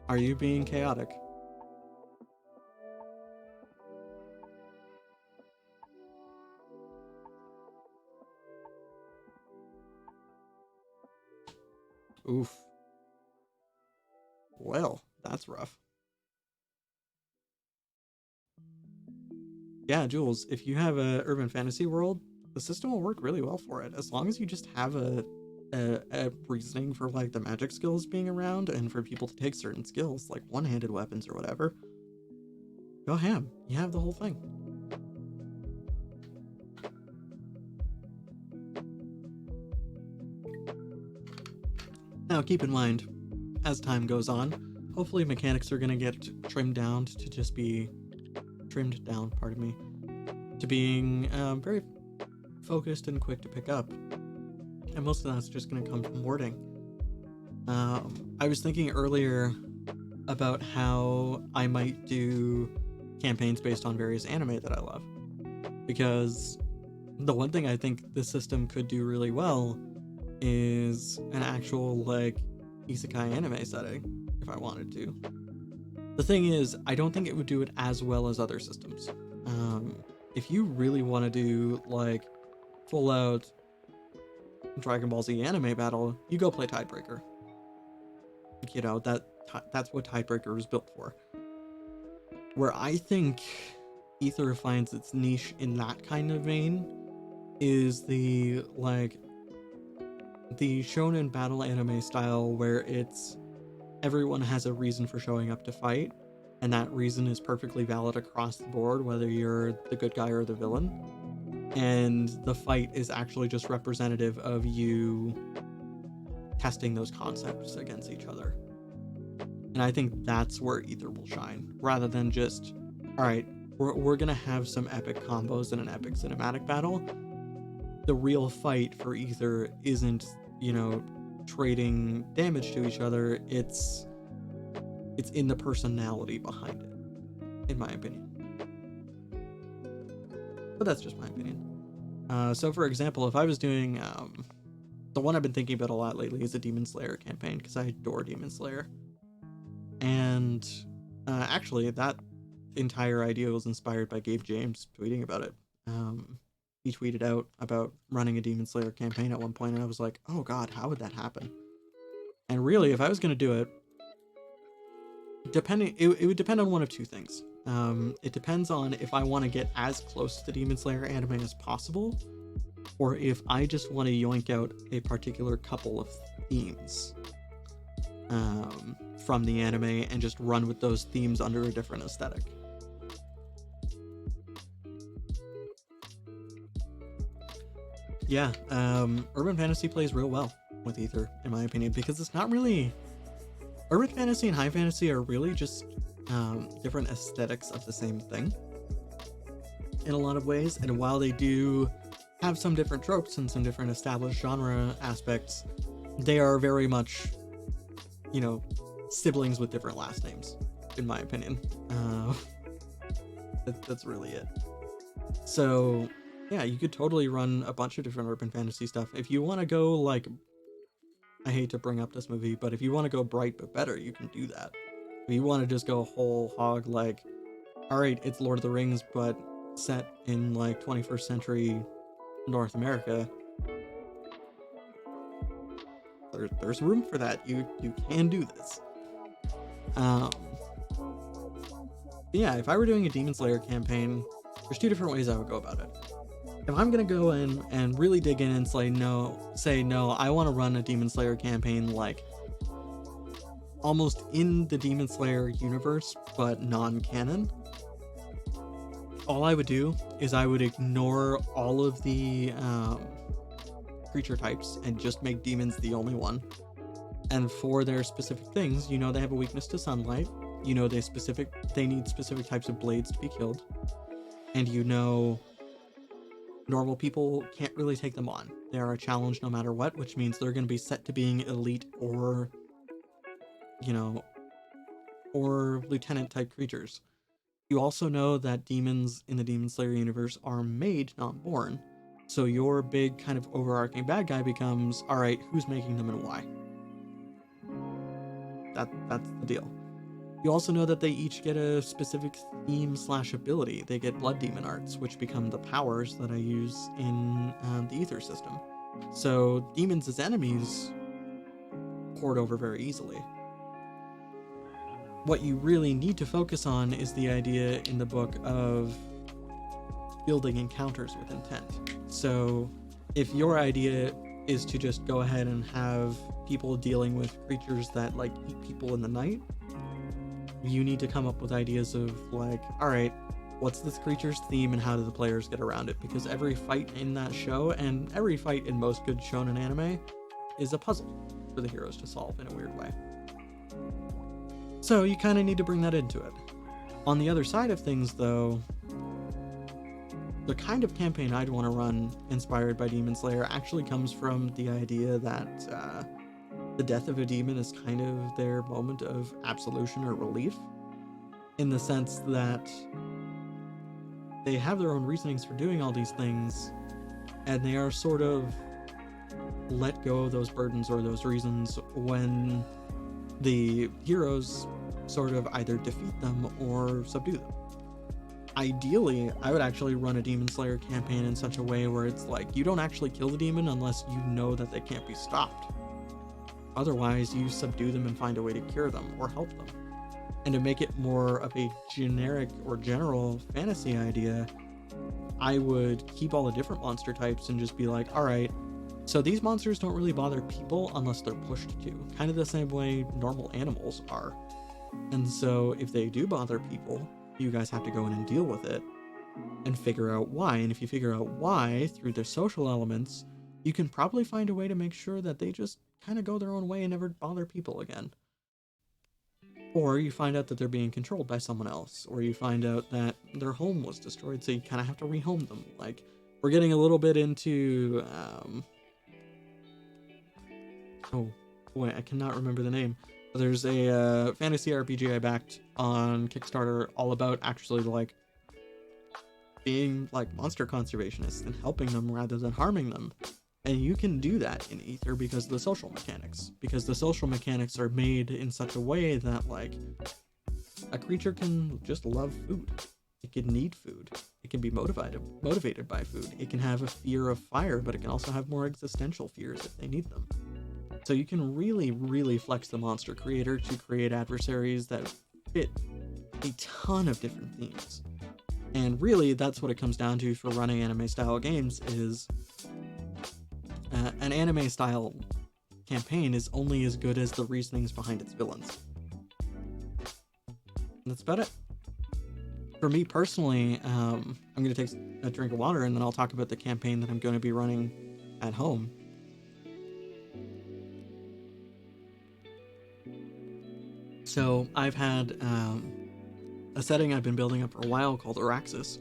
Are you being chaotic? Oof. Well, that's rough. Yeah, Jules, if you have a urban fantasy world, the system will work really well for it, as long as you just have a a reasoning for like the magic skills being around and for people to take certain skills like one-handed weapons or whatever, go ham. You have the whole thing. Now keep in mind, as time goes on, hopefully mechanics are going to get trimmed down to just be pardon me, to being very focused and quick to pick up. And most of that's just going to come from wording. I was thinking earlier about how I might do campaigns based on various anime that I love. Because the one thing I think the system could do really well is an actual, like, isekai anime setting, if I wanted to. The thing is, I don't think it would do it as well as other systems. If you really want to do, like, full-out Dragon Ball Z anime battle, you go play Tidebreaker. You know, that's what Tidebreaker was built for. Where I think Aether finds its niche in that kind of vein is the, like, the shonen battle anime style where it's everyone has a reason for showing up to fight, and that reason is perfectly valid across the board, whether you're the good guy or the villain. And the fight is actually just representative of you testing those concepts against each other. And I think that's where Aether will shine, rather than just, all right, we're gonna have some epic combos in an epic cinematic battle. The real fight for Aether isn't, you know, trading damage to each other. It's in the personality behind it, in my opinion. But that's just my opinion. So for example, if I was doing the one I've been thinking about a lot lately is a Demon Slayer campaign, because I adore Demon Slayer. And actually that entire idea was inspired by Gabe James tweeting about it. He tweeted out about running a Demon Slayer campaign at one point, and I was like, oh god, how would that happen? And really, if I was going to do it, it would depend on one of two things. It depends on if I want to get as close to Demon Slayer anime as possible, or if I just want to yoink out a particular couple of themes from the anime and just run with those themes under a different aesthetic. Yeah, urban fantasy plays real well with Aether, in my opinion, because it's not really... Urban fantasy and high fantasy are really just different aesthetics of the same thing in a lot of ways, and while they do have some different tropes and some different established genre aspects, they are very much, you know, siblings with different last names, in my opinion. That's really it. So yeah, you could totally run a bunch of different urban fantasy stuff. If you want to go, like, I hate to bring up this movie, but if you want to go bright but better, you can do that. If you want to just go whole hog, like, alright, it's Lord of the Rings, but set in, like, 21st century North America, there's room for that. You can do this. Yeah, if I were doing a Demon Slayer campaign, there's two different ways I would go about it. If I'm gonna go in and really dig in and say no, I want to run a Demon Slayer campaign, like, almost in the Demon Slayer universe, but non-canon, all I would do is I would ignore all of the creature types and just make demons the only one. And for their specific things, you know, they have a weakness to sunlight, you know, they need specific types of blades to be killed, and you know, normal people can't really take them on. They are a challenge no matter what, which means they're going to be set to being elite or, you know, or lieutenant type creatures. You also know that demons in the Demon Slayer universe are made, not born. So your big kind of overarching bad guy becomes, alright, who's making them and why? That's the deal. You also know that they each get a specific theme/ability. They get blood demon arts, which become the powers that I use in the Aether system. So demons as enemies port over very easily. What you really need to focus on is the idea in the book of building encounters with intent. So if your idea is to just go ahead and have people dealing with creatures that like eat people in the night, you need to come up with ideas of like, all right, what's this creature's theme and how do the players get around it? Because every fight in that show, and every fight in most good shonen anime, is a puzzle for the heroes to solve in a weird way. So you kind of need to bring that into it. On the other side of things, though, the kind of campaign I'd want to run inspired by Demon Slayer actually comes from the idea that the death of a demon is kind of their moment of absolution or relief, in the sense that they have their own reasonings for doing all these things, and they are sort of let go of those burdens or those reasons when the heroes sort of either defeat them or subdue them. Ideally, I would actually run a Demon Slayer campaign in such a way where it's like, you don't actually kill the demon unless you know that they can't be stopped. Otherwise, you subdue them and find a way to cure them or help them. And to make it more of a generic or general fantasy idea, I would keep all the different monster types and just be like, all right, so these monsters don't really bother people unless they're pushed to, kind of the same way normal animals are. And so if they do bother people, you guys have to go in and deal with it and figure out why. And if you figure out why through the social elements, you can probably find a way to make sure that they just kind of go their own way and never bother people again. Or you find out that they're being controlled by someone else, or you find out that their home was destroyed, so you kind of have to rehome them. Like, we're getting a little bit into oh boy, I cannot remember the name. There's a fantasy RPG I backed on Kickstarter all about actually like being like monster conservationists and helping them rather than harming them. And you can do that in Aether because of the social mechanics. Because the social mechanics are made in such a way that like a creature can just love food. It can need food. It can be motivated by food. It can have a fear of fire, but it can also have more existential fears if they need them. So you can really, really flex the monster creator to create adversaries that fit a ton of different themes. And really, that's what it comes down to for running anime-style games is an anime-style campaign is only as good as the reasonings behind its villains. And that's about it. For me personally, I'm going to take a drink of water and then I'll talk about the campaign that I'm going to be running at home. So I've had a setting I've been building up for a while called Araxis,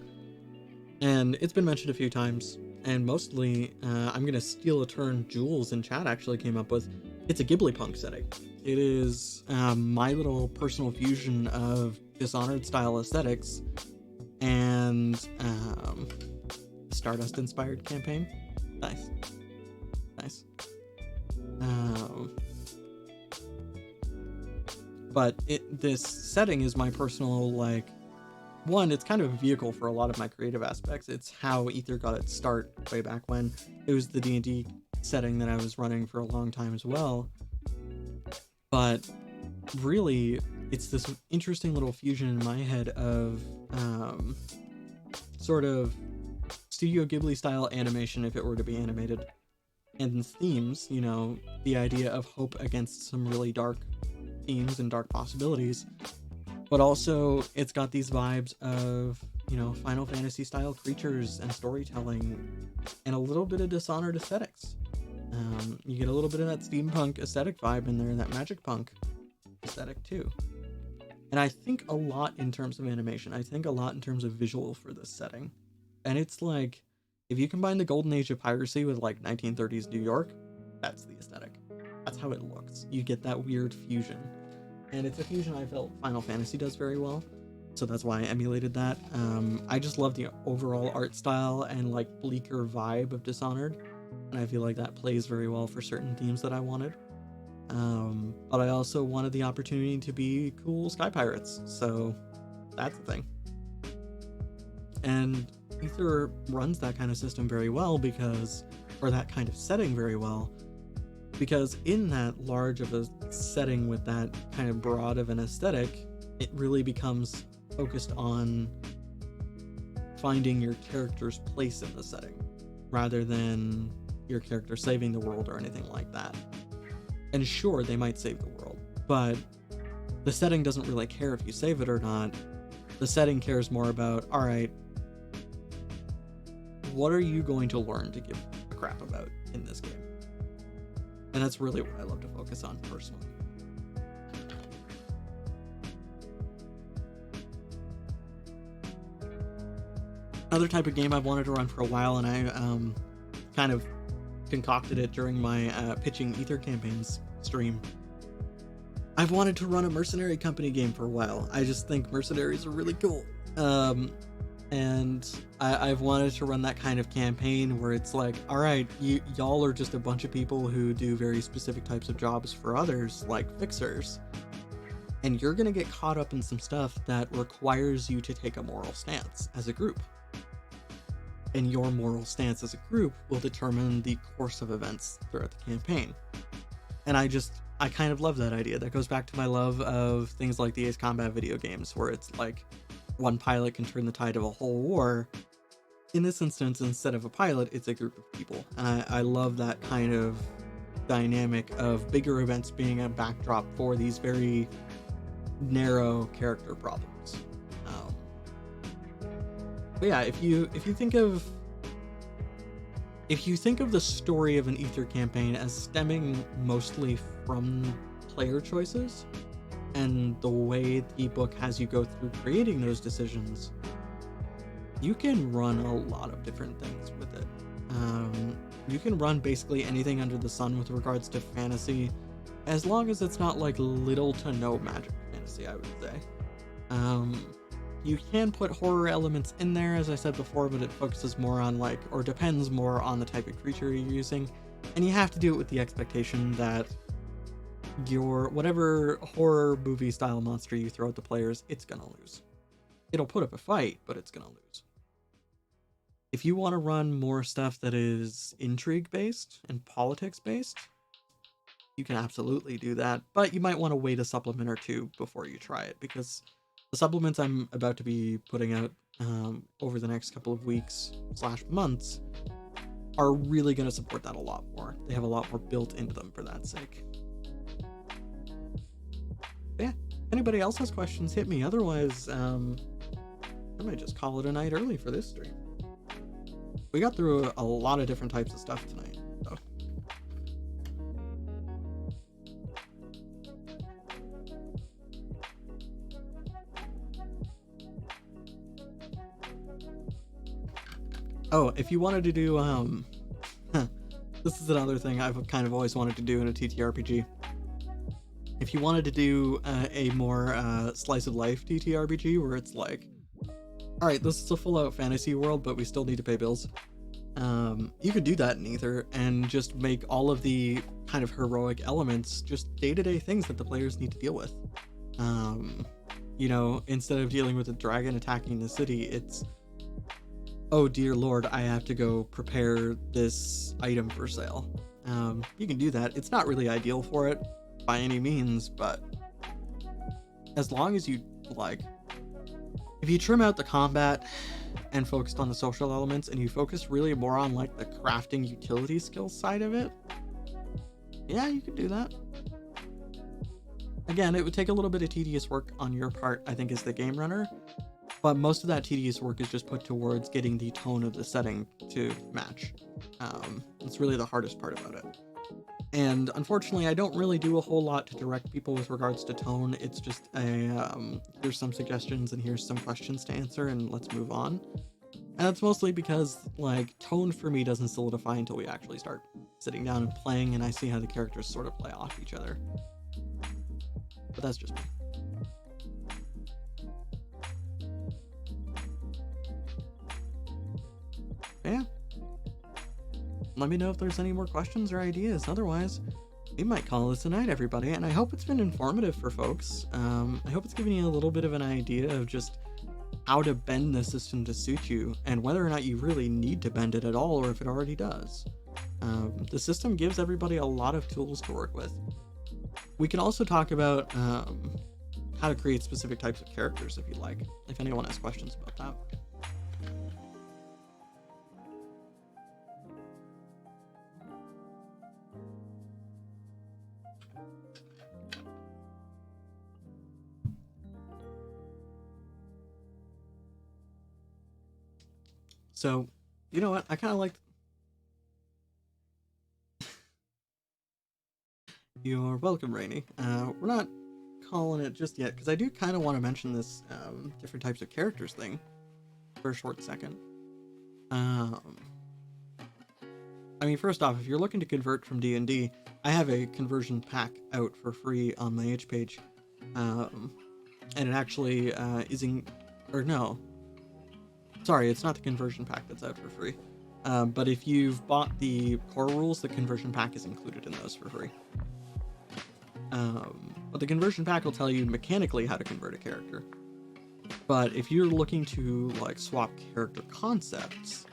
and it's been mentioned a few times, and mostly I'm going to steal a turn Jules in chat actually came up with. It's a Ghibli punk setting. It is my little personal fusion of Dishonored style aesthetics and Stardust inspired campaign. Nice. But this setting is my personal, like, one, it's kind of a vehicle for a lot of my creative aspects. It's how Aether got its start way back when. It was the D&D setting that I was running for a long time as well. But really, it's this interesting little fusion in my head of sort of Studio Ghibli style animation if it were to be animated. And themes, you know, the idea of hope against some really dark themes and dark possibilities, but also it's got these vibes of, you know, Final Fantasy style creatures and storytelling and a little bit of Dishonored aesthetics. You get a little bit of that steampunk aesthetic vibe in there, that magic punk aesthetic too. And I think a lot in terms of animation. I think a lot in terms of visual for this setting. And it's like, if you combine the golden age of piracy with like 1930s New York, that's the aesthetic. That's how it looks. You get that weird fusion. And it's a fusion I felt Final Fantasy does very well. So that's why I emulated that. I just love the overall art style and like bleaker vibe of Dishonored. And I feel like that plays very well for certain themes that I wanted. But I also wanted the opportunity to be cool sky pirates. So that's the thing. And Aether runs that kind of system very well because, or that kind of setting very well, because in that large of a setting with that kind of broad of an aesthetic, it really becomes focused on finding your character's place in the setting rather than your character saving the world or anything like that. And sure, they might save the world, but the setting doesn't really care if you save it or not. The setting cares more about, all right, what are you going to learn to give a crap about in this game? And that's really what I love to focus on personally. Another type of game I've wanted to run for a while, and I kind of concocted it during my pitching Aether campaigns stream. I've wanted to run a mercenary company game for a while. I just think mercenaries are really cool. And I've wanted to run that kind of campaign where it's like, all right, y'all are just a bunch of people who do very specific types of jobs for others, like fixers. And you're going to get caught up in some stuff that requires you to take a moral stance as a group. And your moral stance as a group will determine the course of events throughout the campaign. And I kind of love that idea. That goes back to my love of things like the Ace Combat video games, where it's like one pilot can turn the tide of a whole war. In this instance, instead of a pilot, it's a group of people. And I love that kind of dynamic of bigger events being a backdrop for these very narrow character problems. But yeah, if you think of the story of an Aether campaign as stemming mostly from player choices and the way the book has you go through creating those decisions, you can run a lot of different things with it. You can run basically anything under the sun with regards to fantasy, as long as it's not like little to no magic fantasy, I would say. You can put horror elements in there, as I said before, but it focuses more on or depends more on the type of creature you're using. And you have to do it with the expectation that whatever horror movie style monster you throw at the players, it's gonna lose. It'll put up a fight, but it's gonna lose. If you want to run more stuff that is intrigue based and politics based, you can absolutely do that, but you might want to wait a supplement or two before you try it, because the supplements I'm about to be putting out over the next couple of weeks / months are really going to support that a lot more. They have a lot more built into them for that sake. But yeah, if anybody else has questions, hit me. Otherwise, I might just call it a night early for this stream. We got through a lot of different types of stuff tonight, so. Oh, if you wanted to do, this is another thing I've kind of always wanted to do in a TTRPG. If you wanted to do a more slice of life TTRPG where it's like, all right, this is a full out fantasy world, but we still need to pay bills. You could do that in Aether and just make all of the kind of heroic elements just day-to-day things that the players need to deal with. You know, instead of dealing with a dragon attacking the city, it's, oh dear lord, I have to go prepare this item for sale. You can do that. It's not really ideal for it by any means, but as long as you, if you trim out the combat and focused on the social elements, and you focus really more on the crafting utility skills side of it, yeah, you could do that. Again, it would take a little bit of tedious work on your part, I think, as the game runner, but most of that tedious work is just put towards getting the tone of the setting to match. It's really the hardest part about it. And unfortunately, I don't really do a whole lot to direct people with regards to tone. It's just here's some suggestions and here's some questions to answer and let's move on. And that's mostly because tone for me doesn't solidify until we actually start sitting down and playing and I see how the characters sort of play off each other. But that's just me. Yeah. Let me know if there's any more questions or ideas. Otherwise, we might call this a night, everybody. And I hope it's been informative for folks. I hope it's given you a little bit of an idea of just how to bend the system to suit you and whether or not you really need to bend it at all or if it already does. The system gives everybody a lot of tools to work with. We can also talk about how to create specific types of characters if you like, if anyone has questions about that. So, you know what? I kind of like... You're welcome, Rainy. We're not calling it just yet, because I do kind of want to mention this different types of characters thing for a short second. I mean, first off, if you're looking to convert from D&D, I have a conversion pack out for free on my itch page. And it actually isn't... Or no. Sorry, it's not the conversion pack that's out for free. But if you've bought the core rules, the conversion pack is included in those for free. But the conversion pack will tell you mechanically how to convert a character. But if you're looking to like swap character concepts,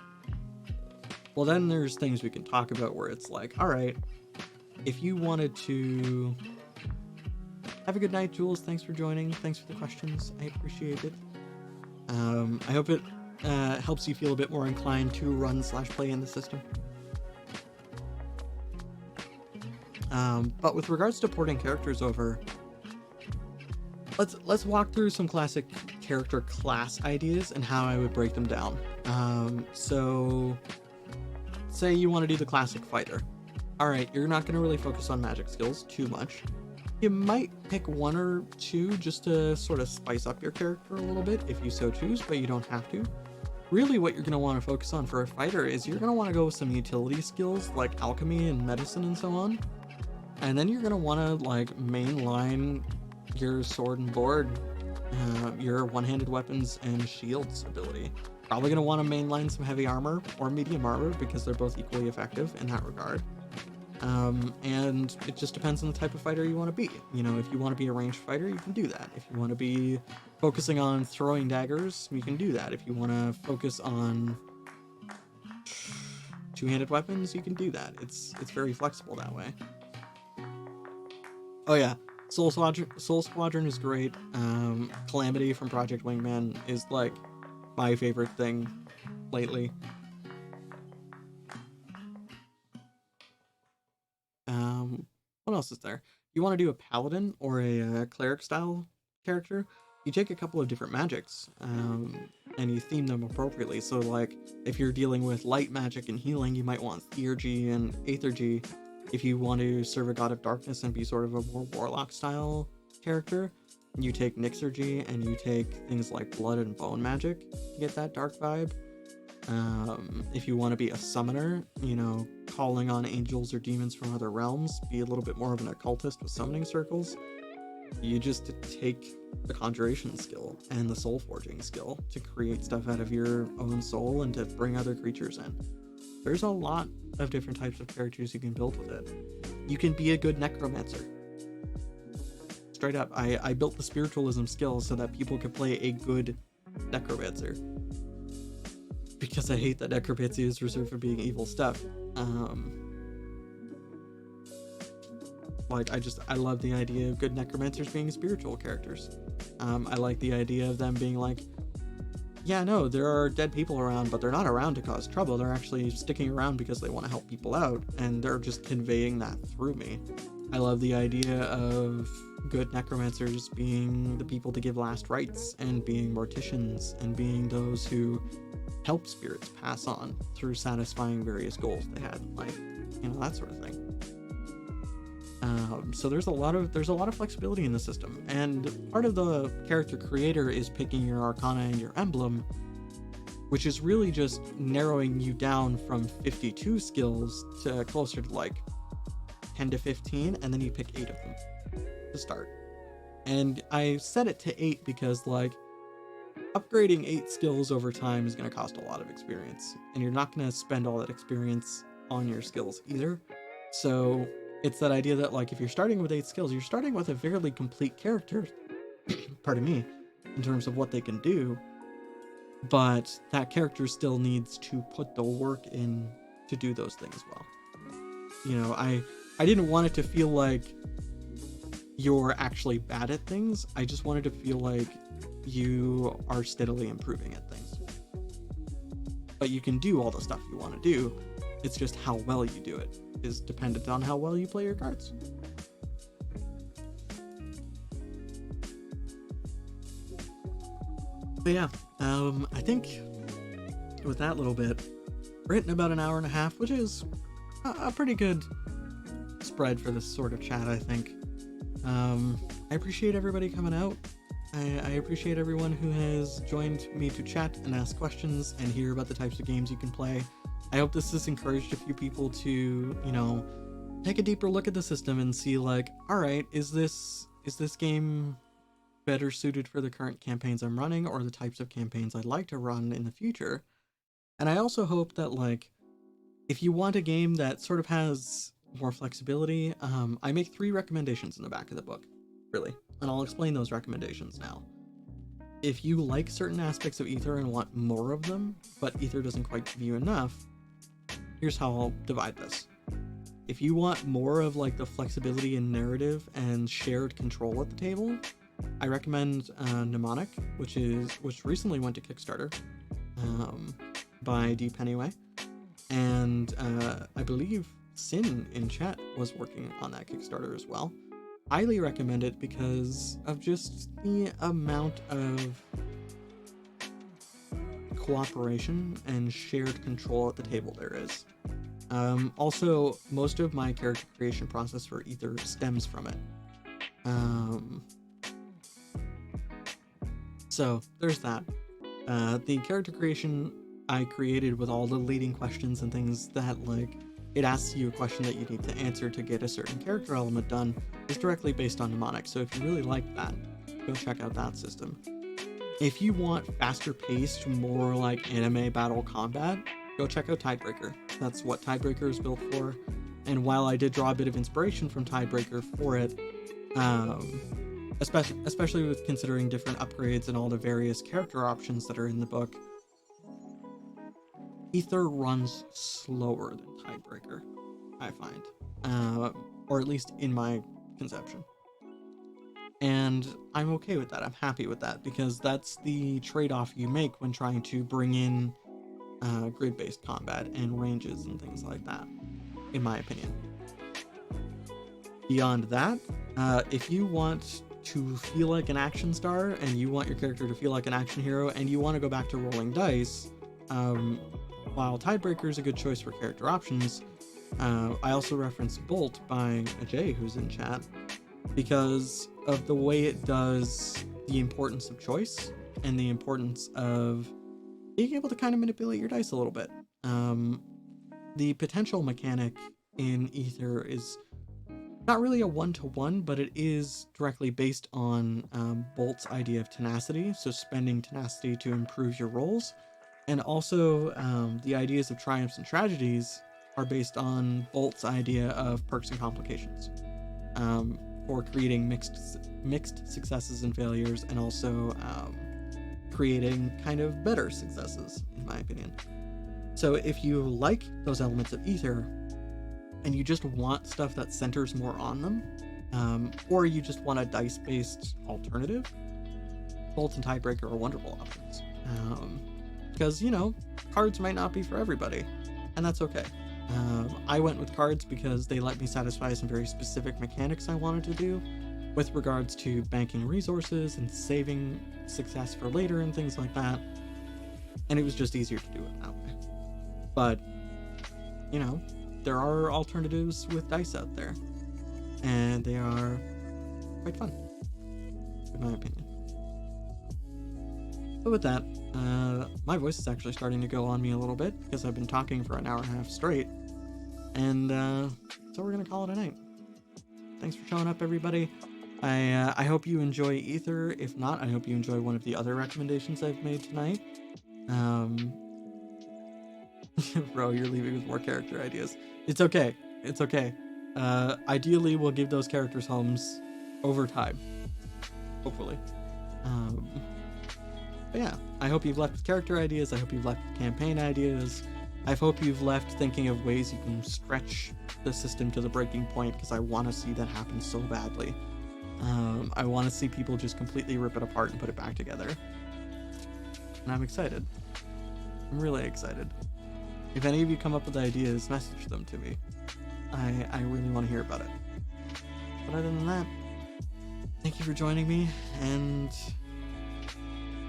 well, then there's things we can talk about where it's like, all right, if you wanted to... Have a good night, Jules. Thanks for joining. Thanks for the questions. I appreciate it. I hope it helps you feel a bit more inclined to run/play in the system. But with regards to porting characters over, let's walk through some classic character class ideas and how I would break them down. So say you want to do the classic fighter. All right, you're not going to really focus on magic skills too much. You might pick one or two just to sort of spice up your character a little bit if you so choose, but you don't have to. Really what you're going to want to focus on for a fighter is you're going to want to go with some utility skills like alchemy and medicine and so on. And then you're going to want to like mainline your sword and board, your one-handed weapons and shields ability. Probably going to want to mainline some heavy armor or medium armor because they're both equally effective in that regard. And it just depends on the type of fighter you want to be. You know, if you want to be a ranged fighter, you can do that. If you want to be focusing on throwing daggers, you can do that. If you want to focus on two-handed weapons, you can do that. It's very flexible that way. Oh yeah, Soul Squadron is great. Calamity from Project Wingman is like my favorite thing lately. What else is there? You want to do a paladin or a cleric style character? You take a couple of different magics and you theme them appropriately. So like if you're dealing with light magic and healing, you might want Theurgy and Aethergy. If you want to serve a god of darkness and be sort of a more warlock style character, you take Nixergy and you take things like blood and bone magic to get that dark vibe. If you want to be a summoner, you know, calling on angels or demons from other realms, be a little bit more of an occultist with summoning circles, you just take the conjuration skill and the soul forging skill to create stuff out of your own soul and to bring other creatures in. There's a lot of different types of characters you can build with it. You can be a good necromancer. Straight up, I built the spiritualism skill so that people could play a good necromancer. Because I hate that necromancy is reserved for being evil stuff. I love the idea of good necromancers being spiritual characters. I like the idea of them being like, yeah, no, there are dead people around, but they're not around to cause trouble. They're actually sticking around because they want to help people out, and they're just conveying that through me. I love the idea of good necromancers being the people to give last rites, and being morticians, and being those who help spirits pass on through satisfying various goals they had in life, you know, that sort of thing. So there's a lot of flexibility in the system, and part of the character creator is picking your arcana and your emblem, which is really just narrowing you down from 52 skills to closer to like 10 to 15, and then you pick 8 of them to start. And I set it to 8 because like upgrading 8 skills over time is going to cost a lot of experience, and you're not going to spend all that experience on your skills either. So it's that idea that like if you're starting with 8 skills, you're starting with a fairly complete character, pardon me, in terms of what they can do, but that character still needs to put the work in to do those things well. You know, I didn't want it to feel like you're actually bad at things. I just wanted to feel like you are steadily improving at things. But you can do all the stuff you want to do. It's just how well you do it is dependent on how well you play your cards. But yeah, I think with that little bit, we're hitting about an hour and a half, which is a pretty good spread for this sort of chat, I think. I appreciate everybody coming out. I appreciate everyone who has joined me to chat and ask questions and hear about the types of games you can play. I hope this has encouraged a few people to, you know, take a deeper look at the system and see, like, alright, is this game better suited for the current campaigns I'm running or the types of campaigns I'd like to run in the future? And I also hope that, like, if you want a game that sort of has more flexibility, I make 3 recommendations in the back of the book, really, and I'll explain those recommendations now. If you like certain aspects of Aether and want more of them, but Aether doesn't quite give you enough, here's how I'll divide this. If you want more of, like, the flexibility in narrative and shared control at the table, I recommend Mnemonic, which recently went to Kickstarter by D. Pennyway, and I believe Sin in chat was working on that Kickstarter as well. Highly recommend it because of just the amount of cooperation and shared control at the table there is. Also, most of my character creation process for Aether stems from it. So there's that. The character creation I created with all the leading questions and things that, like, it asks you a question that you need to answer to get a certain character element done is directly based on Mnemonic. So if you really like that, go check out that system. If you want faster paced, more like anime battle combat, go check out Tidebreaker. That's what Tidebreaker is built for. And while I did draw a bit of inspiration from Tidebreaker for it, especially with considering different upgrades and all the various character options that are in the book, Aether runs slower than Tidebreaker, I find, or at least in my conception. And I'm okay with that. I'm happy with that because that's the trade-off you make when trying to bring in grid-based combat and ranges and things like that, in my opinion. Beyond that, if you want to feel like an action star and you want your character to feel like an action hero and you want to go back to rolling dice, while Tidebreaker is a good choice for character options, I also reference Bolt by Ajay, who's in chat, because of the way it does the importance of choice and the importance of being able to kind of manipulate your dice a little bit. The potential mechanic in Aether is not really a one-to-one, but it is directly based on Bolt's idea of tenacity, so spending tenacity to improve your rolls. And also, the ideas of triumphs and tragedies are based on Bolt's idea of perks and complications, for creating mixed successes and failures, and also creating kind of better successes, in my opinion. So if you like those elements of Aether, and you just want stuff that centers more on them, or you just want a dice-based alternative, Bolt and Tidebreaker are wonderful options. Because, you know, cards might not be for everybody, and that's okay. I went with cards because they let me satisfy some very specific mechanics I wanted to do with regards to banking resources and saving success for later and things like that, and it was just easier to do it that way. But, you know, there are alternatives with dice out there, and they are quite fun, in my opinion. But with that, my voice is actually starting to go on me a little bit because I've been talking for an hour and a half straight, and so we're gonna call it a night. Thanks for showing up, everybody. I hope you enjoy Aether. If not, I hope you enjoy one of the other recommendations I've made tonight. Bro, you're leaving with more character ideas. It's okay. It's okay. Ideally, we'll give those characters homes over time. Hopefully. But yeah, I hope you've left with character ideas. I hope you've left with campaign ideas. I hope you've left thinking of ways you can stretch the system to the breaking point, because I want to see that happen so badly. I want to see people just completely rip it apart and put it back together. And I'm excited. I'm really excited. If any of you come up with ideas, message them to me. I really want to hear about it. But other than that, thank you for joining me, and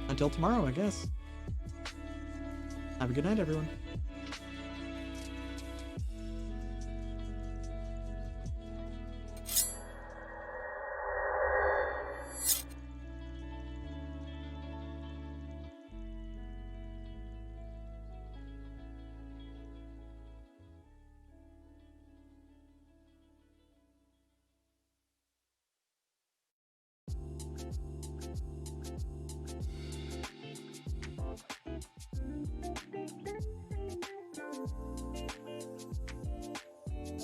until tomorrow, I guess. Have a good night, everyone.